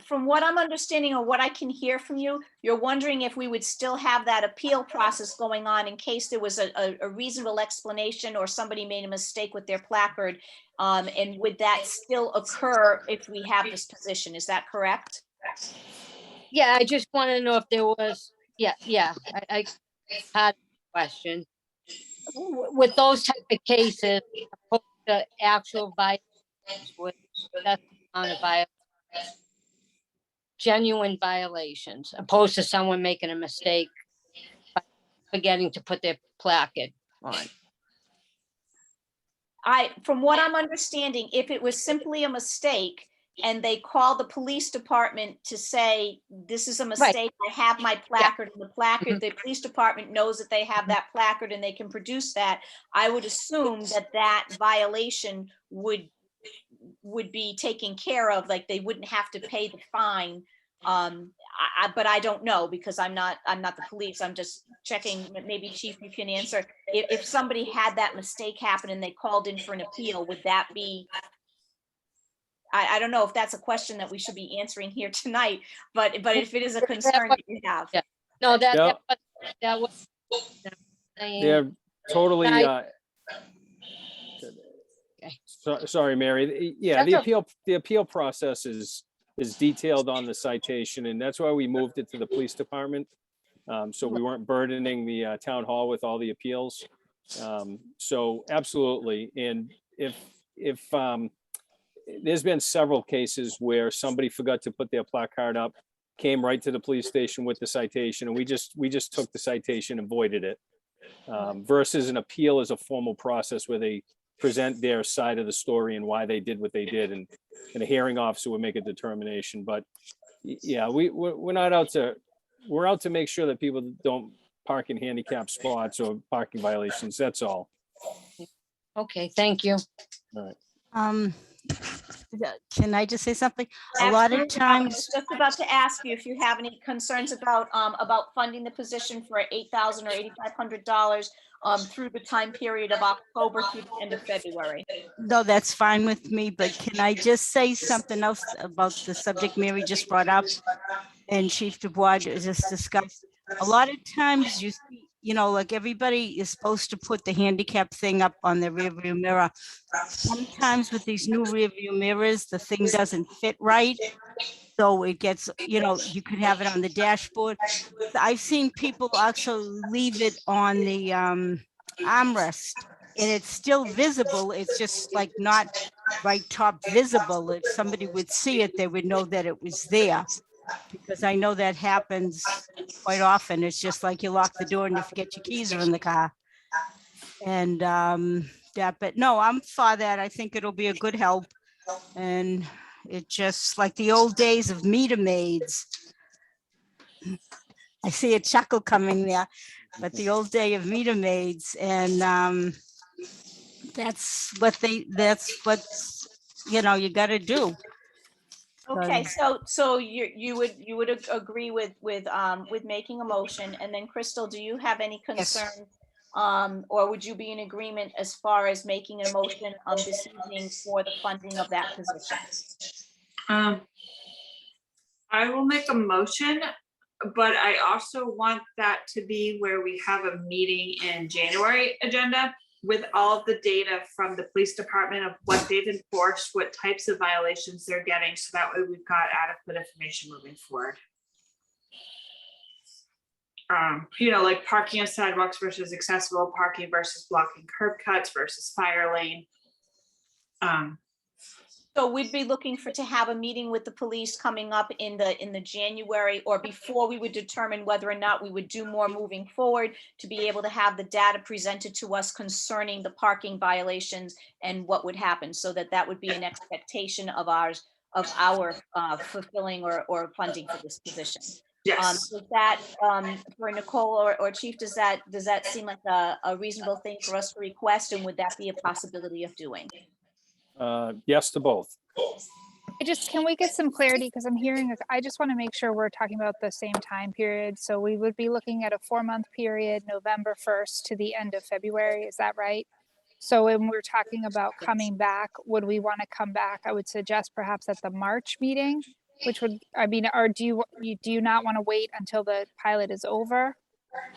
From what I'm understanding or what I can hear from you, you're wondering if we would still have that appeal process going on in case there was a reasonable explanation or somebody made a mistake with their placard. And would that still occur if we have this position? Is that correct? Yeah, I just want to know if there was, I had a question. With those type of cases, the actual violations with that amount of violence, genuine violations, opposed to someone making a mistake by forgetting to put their placard on. from what I'm understanding, if it was simply a mistake and they call the police department to say, this is a mistake, I have my placard, and the placard, the police department knows that they have that placard and they can produce that, I would assume that that violation would be taken care of, like they wouldn't have to pay the fine. But I don't know, because I'm not the police. I'm just checking. Maybe Chief, you can answer. If somebody had that mistake happen and they called in for an appeal, would that be, I don't know if that's a question that we should be answering here tonight, but if it is a concern that you have. Yeah. No, Yep. that was. They're totally, I- sorry, Mary. Yeah, That's the appeal process is detailed on the citation, and that's why we moved it to the police department. So we weren't burdening the town hall with all the appeals. So absolutely. And if there's been several cases where somebody forgot to put their placard up, came right to the police station with the citation, and we just took the citation and voided it. Versus an appeal is a formal process where they present their side of the story and why they did what they did, and a hearing officer would make a determination. But yeah, we're out to make sure that people don't park in handicapped spots or parking violations. That's all. Okay, thank you. All right. Can I just say something? A lot of Absolutely. I was times, just about to ask you if you have any concerns about funding the position for $8,000 or $8,500 through the time period of October through the end of February. no, that's fine with me, but can I just say something else about the subject Mary just brought up and Chief Dubois just discussed? A lot of times you see, like everybody is supposed to put the handicap thing up on their rear view mirror. Sometimes with these new rear view mirrors, the thing doesn't fit right. So it gets, you could have it on the dashboard. I've seen people actually leave it on the armrest, and it's still visible. It's just like not right top visible. If somebody would see it, they would know that it was there. Because I know that happens quite often. It's just like you lock the door and you forget your keys are in the car. And but no, I'm for that. I think it'll be a good help. And it just like the old days of meter maids. I see a chuckle coming there, but the old day of meter maids, and that's what you got to do. Okay, so you would agree with making a motion, and then Crystal, do you have any concerns? Or would you be in agreement as far as making a motion this evening for the funding of that position? I will make a motion, but I also want that to be where we have a meeting in January agenda with all of the data from the police department of what they've enforced, what types of violations they're getting, so that way we've got adequate information moving forward. Like parking on sidewalks versus accessible parking versus blocking curb cuts versus fire lane. So we'd be looking to have a meeting with the police coming up in the January, or before we would determine whether or not we would do more moving forward, to be able to have the data presented to us concerning the parking violations and what would happen, so that would be an expectation of our fulfilling or funding for this position. Yes. Is that for Nicole or Chief, does that seem like a reasonable thing for us to request, and would that be a possibility of doing? Yes to both. Can we get some clarity? Because I'm hearing, I just want to make sure we're talking about the same time period. So we would be looking at a 4-month period, November 1st to the end of February. Is that right? So when we're talking about coming back, would we want to come back? I would suggest perhaps at the March meeting, which would, or do you not want to wait until the pilot is over?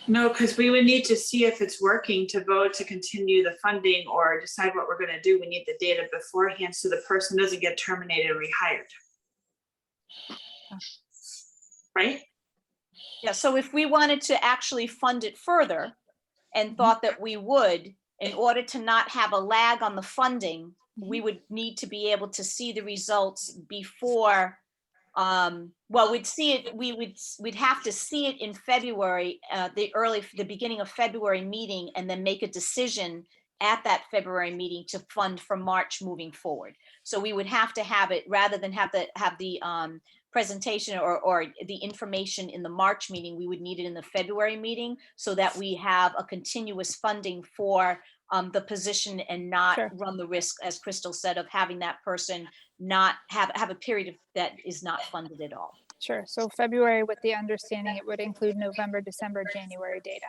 No, because we would need to see if it's working to vote to continue the funding or decide what we're going to do. We need the data beforehand so the person doesn't get terminated or rehired. Right? Yeah, so if we wanted to actually fund it further and thought that we would, in order to not have a lag on the funding, we would need to be able to see the results before. We'd have to see it in February, the beginning of February meeting, and then make a decision at that February meeting to fund for March moving forward. So we would have to have it, rather than have the presentation or the information in the March meeting, we would need it in the February meeting so that we have a continuous funding for the position and not Sure. run the risk, as Crystal said, of having that person not have a period that is not funded at all. Sure. So February, with the understanding it would include November, December, January data.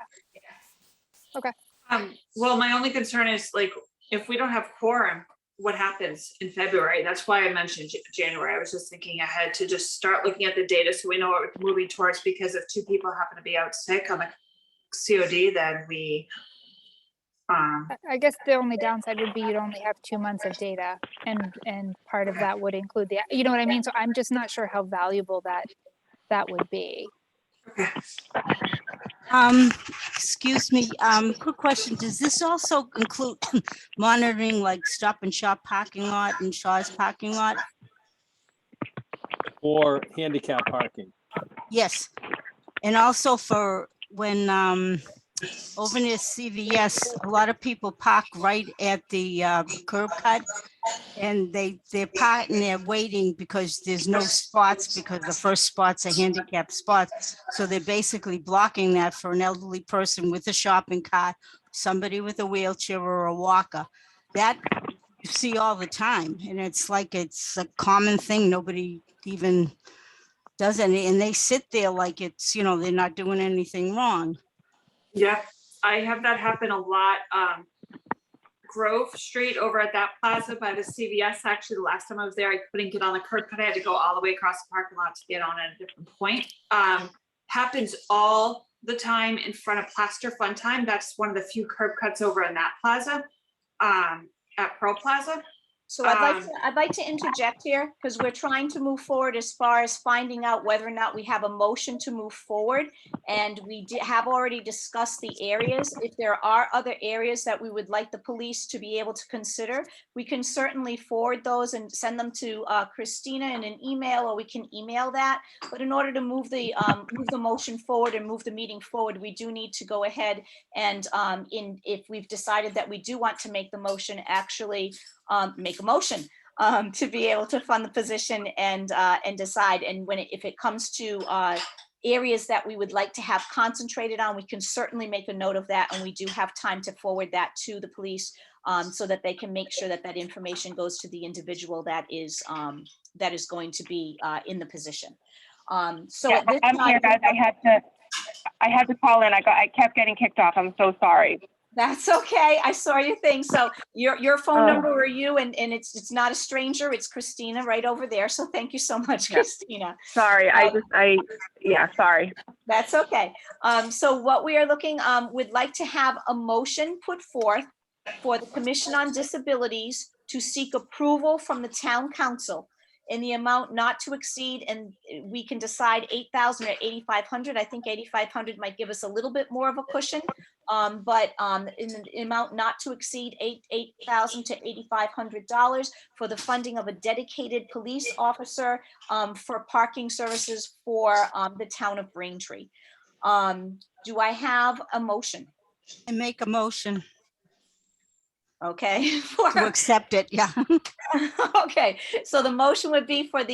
Well, my only concern is like, if we don't have quorum, what happens in February? That's why I mentioned January. I was just thinking ahead to just start looking at the data so we know what we're moving towards, because if 2 people happen to be out sick on the COD, then we, I guess the only downside would be you'd only have 2 months of data, and part of that would include the, you know what I mean? So I'm just not sure how valuable that would be. okay. Excuse me, quick question. Does this also include monitoring like Stop and Shop parking lot and Shaw's parking lot? Or handicap parking. Yes. And also for when, over near CVS, a lot of people park right at the curb cut. And they're parking there waiting because there's no spots, because the first spots are handicapped spots. So they're basically blocking that for an elderly person with a shopping cart, somebody with a wheelchair or a walker. That you see all the time. And it's like, it's a common thing. Nobody even does any, and they sit there like it's, you know, they're not doing anything wrong. Yeah, I have that happen a lot. Grove Street over at that plaza by the CVS, actually, the last time I was there, I couldn't get on the curb cut. I had to go all the way across the parking lot to get on at a different point. Happens all the time in front of Plaster Fun Time. That's one of the few curb cuts over in that plaza, at Pearl Plaza. So I'd like to interject here, because we're trying to move forward as far as finding out whether or not we have a motion to move forward. And we have already discussed the areas. If there are other areas that we would like the police to be able to consider, we can certainly forward those and send them to Christina in an email, or we can email that. But in order to move the motion forward and move the meeting forward, we do need to go ahead and if we've decided that we do want to make the motion, actually make a motion to be able to fund the position and decide. And if it comes to areas that we would like to have concentrated on, we can certainly make a note of that, and we do have time to forward that to the police so that they can make sure that that information goes to the individual that is going to be in the position. So Yeah, at this I'm here, time, guys. I had to call in. I kept getting kicked off. I'm so sorry. that's okay. I saw your thing. So your phone number or you, and it's not a stranger. It's Christina right over there. So thank you so much, Christina. Sorry. Sorry. That's okay. So what we are looking, would like to have a motion put forth for the Commission on Disabilities to seek approval from the town council in the amount not to exceed, and we can decide 8,000 or 8,500. I think 8,500 might give us a little bit more of a cushion. But in the amount not to exceed $8,000 to $8,500 for the funding of a dedicated police officer for parking services for the town of Braintree. Do I have a motion? I make a motion Okay. to accept it, yeah. Okay, so the motion would be for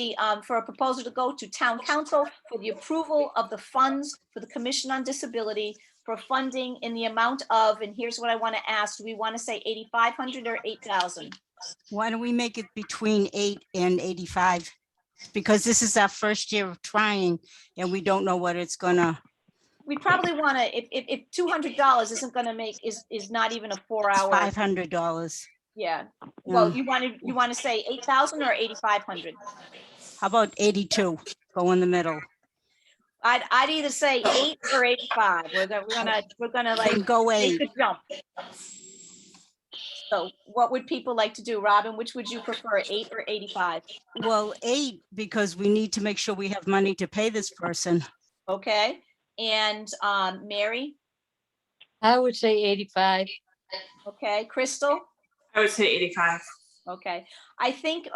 for a proposal to go to town council for the approval of the funds for the Commission on Disability for funding in the amount of, and here's what I want to ask, do we want to say 8,500 or 8,000? Why don't we make it between 8 and 85? Because this is our first year of trying and we don't know what it's gonna. We probably want to, if $200 isn't going to make, is not even a 4-hour. $500. Yeah, well, you want to say 8,000 or 8,500? How about 82? Go in the middle. I'd either say 8 or 85. We're gonna Then like go make 8. the jump. So what would people like to do? Robin, which would you prefer, 8 or 85? Well, 8, because we need to make sure we have money to pay this person. Okay, and Mary? I would say 85. Okay, Crystal? I would say 85. Okay, I think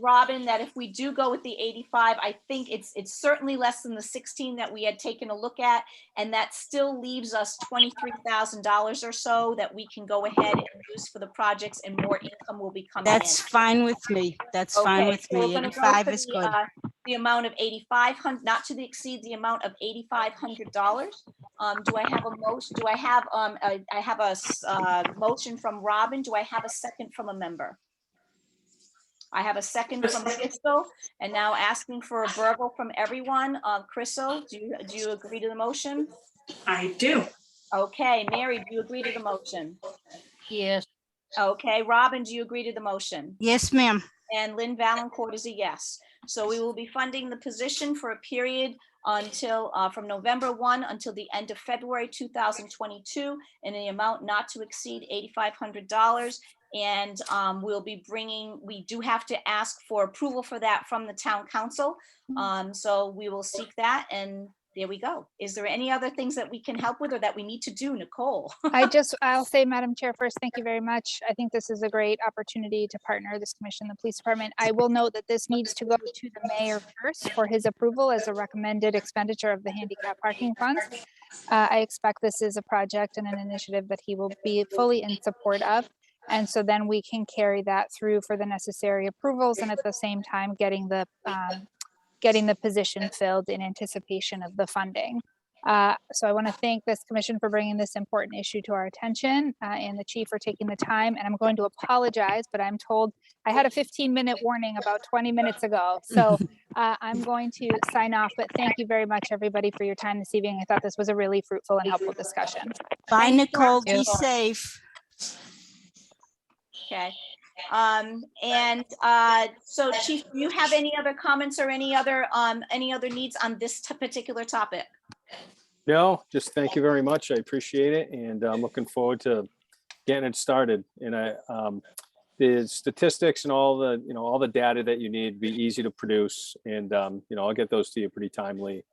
Robin, that if we do go with the 85, I think it's certainly less than the 16 that we had taken a look at. And that still leaves us $23,000 or so that we can go ahead and use for the projects, and more income will be coming in. That's fine with me. That's fine Okay, with so we're me. gonna go 85 for is good. the amount of 8,500, not to exceed the amount of $8,500. Do I have a motion? Do I have, I have a motion from Robin. Do I have a second from a member? I have a second from Crystal, and now asking for a verbal from everyone. Crystal, do you agree to the motion? I do. Okay, Mary, do you agree to the motion? Yes, Okay, Robin, do you agree to the motion? Yes, ma'am. And Lynn Valencourt is a yes. So we will be funding the position for a period until, from November 1 until the end of February 2022, in the amount not to exceed $8,500. And we'll be bringing, we do have to ask for approval for that from the town council. So we will seek that, and there we go. Is there any other things that we can help with or that we need to do, Nicole? I'll say, Madam Chair, first, thank you very much. I think this is a great opportunity to partner this commission, the police department. I will note that this needs to go to the mayor first for his approval as a recommended expenditure of the handicap parking funds. I expect this is a project and an initiative that he will be fully in support of. And so then we can carry that through for the necessary approvals, and at the same time getting the position filled in anticipation of the funding. So I want to thank this commission for bringing this important issue to our attention, and the chief for taking the time. And I'm going to apologize, but I'm told I had a 15-minute warning about 20 minutes ago. So I'm going to sign off, but thank you very much, everybody, for your time this evening. I thought this was a really fruitful and helpful discussion. Bye, Thank you, Nicole. Crystal. Be safe. Okay. So Chief, do you have any other comments or any other needs on this particular topic? No, just thank you very much. I appreciate it. And I'm looking forward to getting it started. And the statistics and all the data that you need be easy to produce. And, I'll get those to you pretty timely,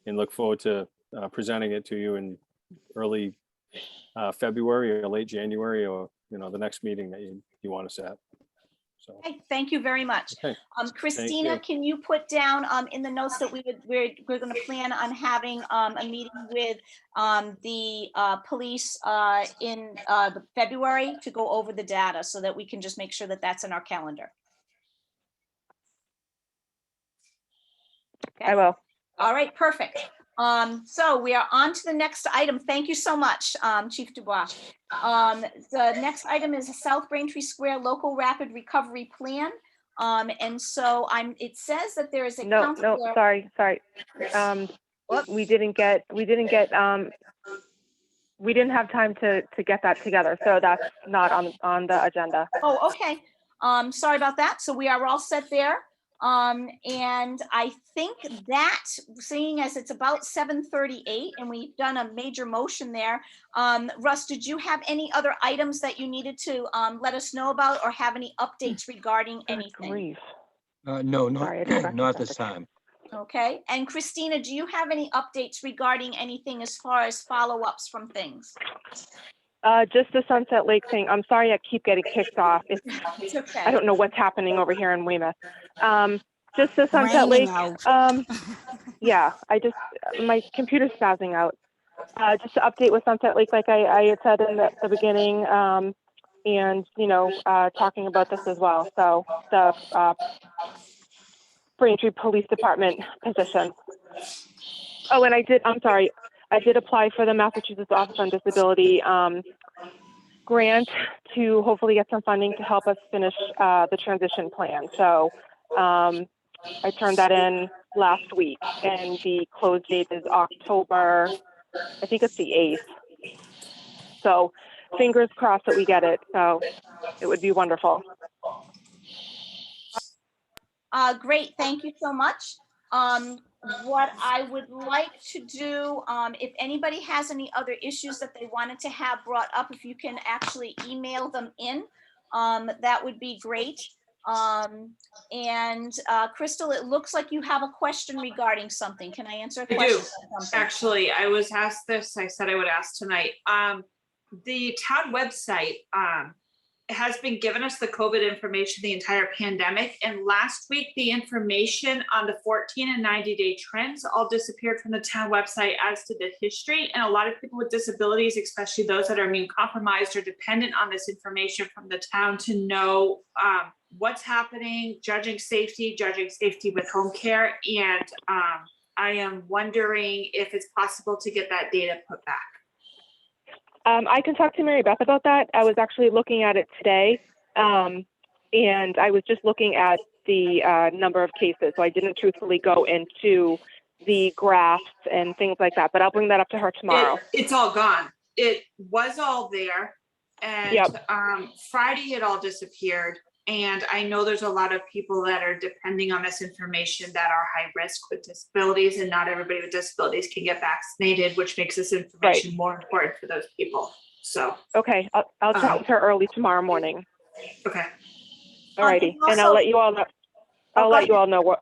and look forward to presenting it to you in early February or late January, or, the next meeting that you want to set. So, Okay, thank you very much. okay. Christina, you. can you put down in the notes that we're going to plan on having a meeting with the police in February to go over the data, so that we can just make sure that that's in our calendar. I will. All right, perfect. So we are on to the next item. Thank you so much, Chief Dubois. The next item is a South Braintree Square Local Rapid Recovery Plan. And so it says that there is a No, counselor. sorry. We didn't have time to get that together. So that's not on the agenda. Oh, okay. Sorry about that. So we are all set there. And I think that, seeing as it's about 7:38 and we've done a major motion there, Russ, did you have any other items that you needed to let us know about, or have any updates regarding anything? Grief. No, Sorry, I not, forgot not to this send it. time. Okay. And Christina, do you have any updates regarding anything as far as follow-ups from things? Just the Sunset Lake thing. I'm sorry, I keep getting kicked off. It's okay. I don't know what's happening over here in Weymouth. Just the Sunset Raining Lake. out. Yeah, my computer's spazzing out. Just to update with Sunset Lake, like I had said in the beginning, and talking about this as well. So the Braintree Police Department position. Oh, and I did apply for the Massachusetts Office on Disability grant to hopefully get some funding to help us finish the transition plan. So I turned that in last week, and the close date is October, I think it's the 8th. So fingers crossed that we get it. So it would be wonderful. Great, thank you so much. What I would like to do, if anybody has any other issues that they wanted to have brought up, if you can actually email them in, that would be great. Crystal, it looks like you have a question regarding something. Can I answer a I question? do. Actually, I was asked this. I said I would ask tonight. The town website has been giving us the COVID information the entire pandemic. And last week, the information on the 14 and 90-day trends all disappeared from the town website, as to the history. And a lot of people with disabilities, especially those that are immune compromised, are dependent on this information from the town to know what's happening, judging safety with home care. And I am wondering if it's possible to get that data put back. I can talk to Mary Beth about that. I was actually looking at it today, and I was just looking at the number of cases, so I didn't truthfully go into the graphs and things like that, but I'll bring that up to her tomorrow. It's all gone. It was all there, and Yep. Friday it all disappeared. And I know there's a lot of people that are depending on this information that are high risk with disabilities, and not everybody with disabilities can get vaccinated, which makes this information more important for those people. So, Okay, I'll chat with her early tomorrow morning. okay. Alrighty, and I'll let you all know. I'll let you all know what.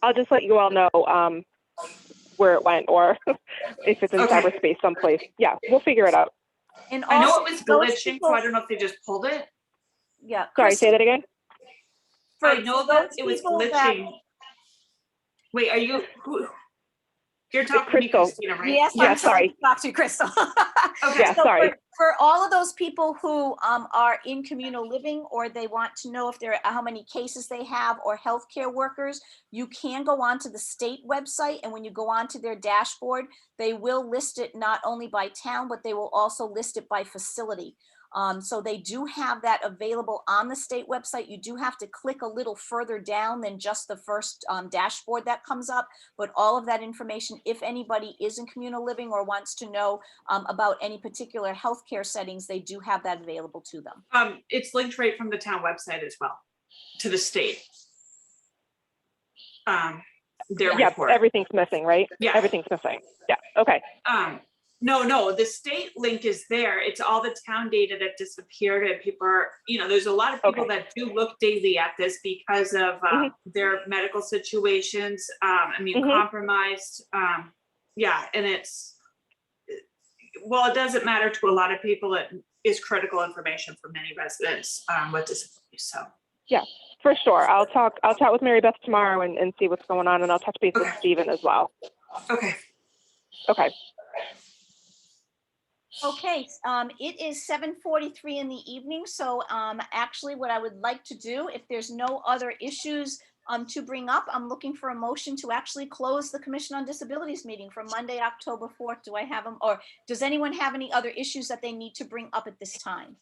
I'll just let you all know where it went, or if it's in cyberspace someplace. Yeah, we'll figure it out. And I know also it was those glitching, people- so I don't know if they just pulled it. Yeah. Sorry, say that again. For I know that those it was people that- glitching. Wait, are you, who? You're talking to me, Crystal. Christina, right? Yes, Yeah, I'm sorry sorry. to talk to you, Crystal. Okay. Yeah, So sorry. for all of those people who are in communal living, or they want to know if there, how many cases they have, or healthcare workers, you can go onto the state website, and when you go onto their dashboard, they will list it not only by town, but they will also list it by facility. So they do have that available on the state website. You do have to click a little further down than just the first dashboard that comes up, but all of that information, if anybody is in communal living or wants to know about any particular healthcare settings, they do have that available to them. It's linked right from the town website as well, to the state. Their Yeah, report. everything's missing, right? Yeah. Everything's missing. Yeah, okay. No, the state link is there. It's all the town data that disappeared, and people are, there's a lot of people that do look daily at this because of their medical situations, compromised. Yeah, and it doesn't matter to a lot of people. It is critical information for many residents with disabilities, so. Yeah, for sure. I'll chat with Mary Beth tomorrow and see what's going on, and I'll touch base with Stephen as well. Okay. Okay. Okay, it is 7:43 in the evening, so actually what I would like to do, if there's no other issues to bring up, I'm looking for a motion to actually close the Commission on Disabilities meeting for Monday, October 4th. Do I have them, or does anyone have any other issues that they need to bring up at this time?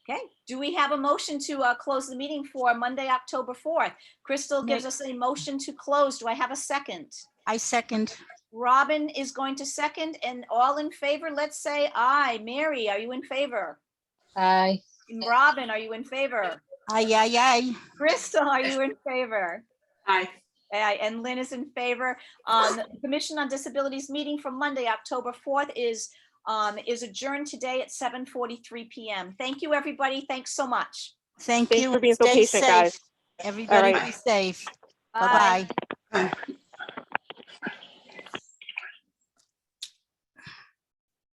Okay, do we have a motion to close the meeting for Monday, October 4th? Crystal gives us a motion to close. Do I have a second? I second. Robin is going to second, and all in favor, let's say aye. Mary, are you in favor? Aye. Robin, are you in favor? Aye, aye, aye. Crystal, are you in favor? Aye. Aye, and Lynn is in favor. The Commission on Disabilities meeting for Monday, October 4th is adjourned today at 7:43 p.m. Thank you, everybody. Thanks so much. Thank Thanks you. for being so Stay patient, safe. guys. Everybody right. be safe. Bye. Bye-bye. Aye.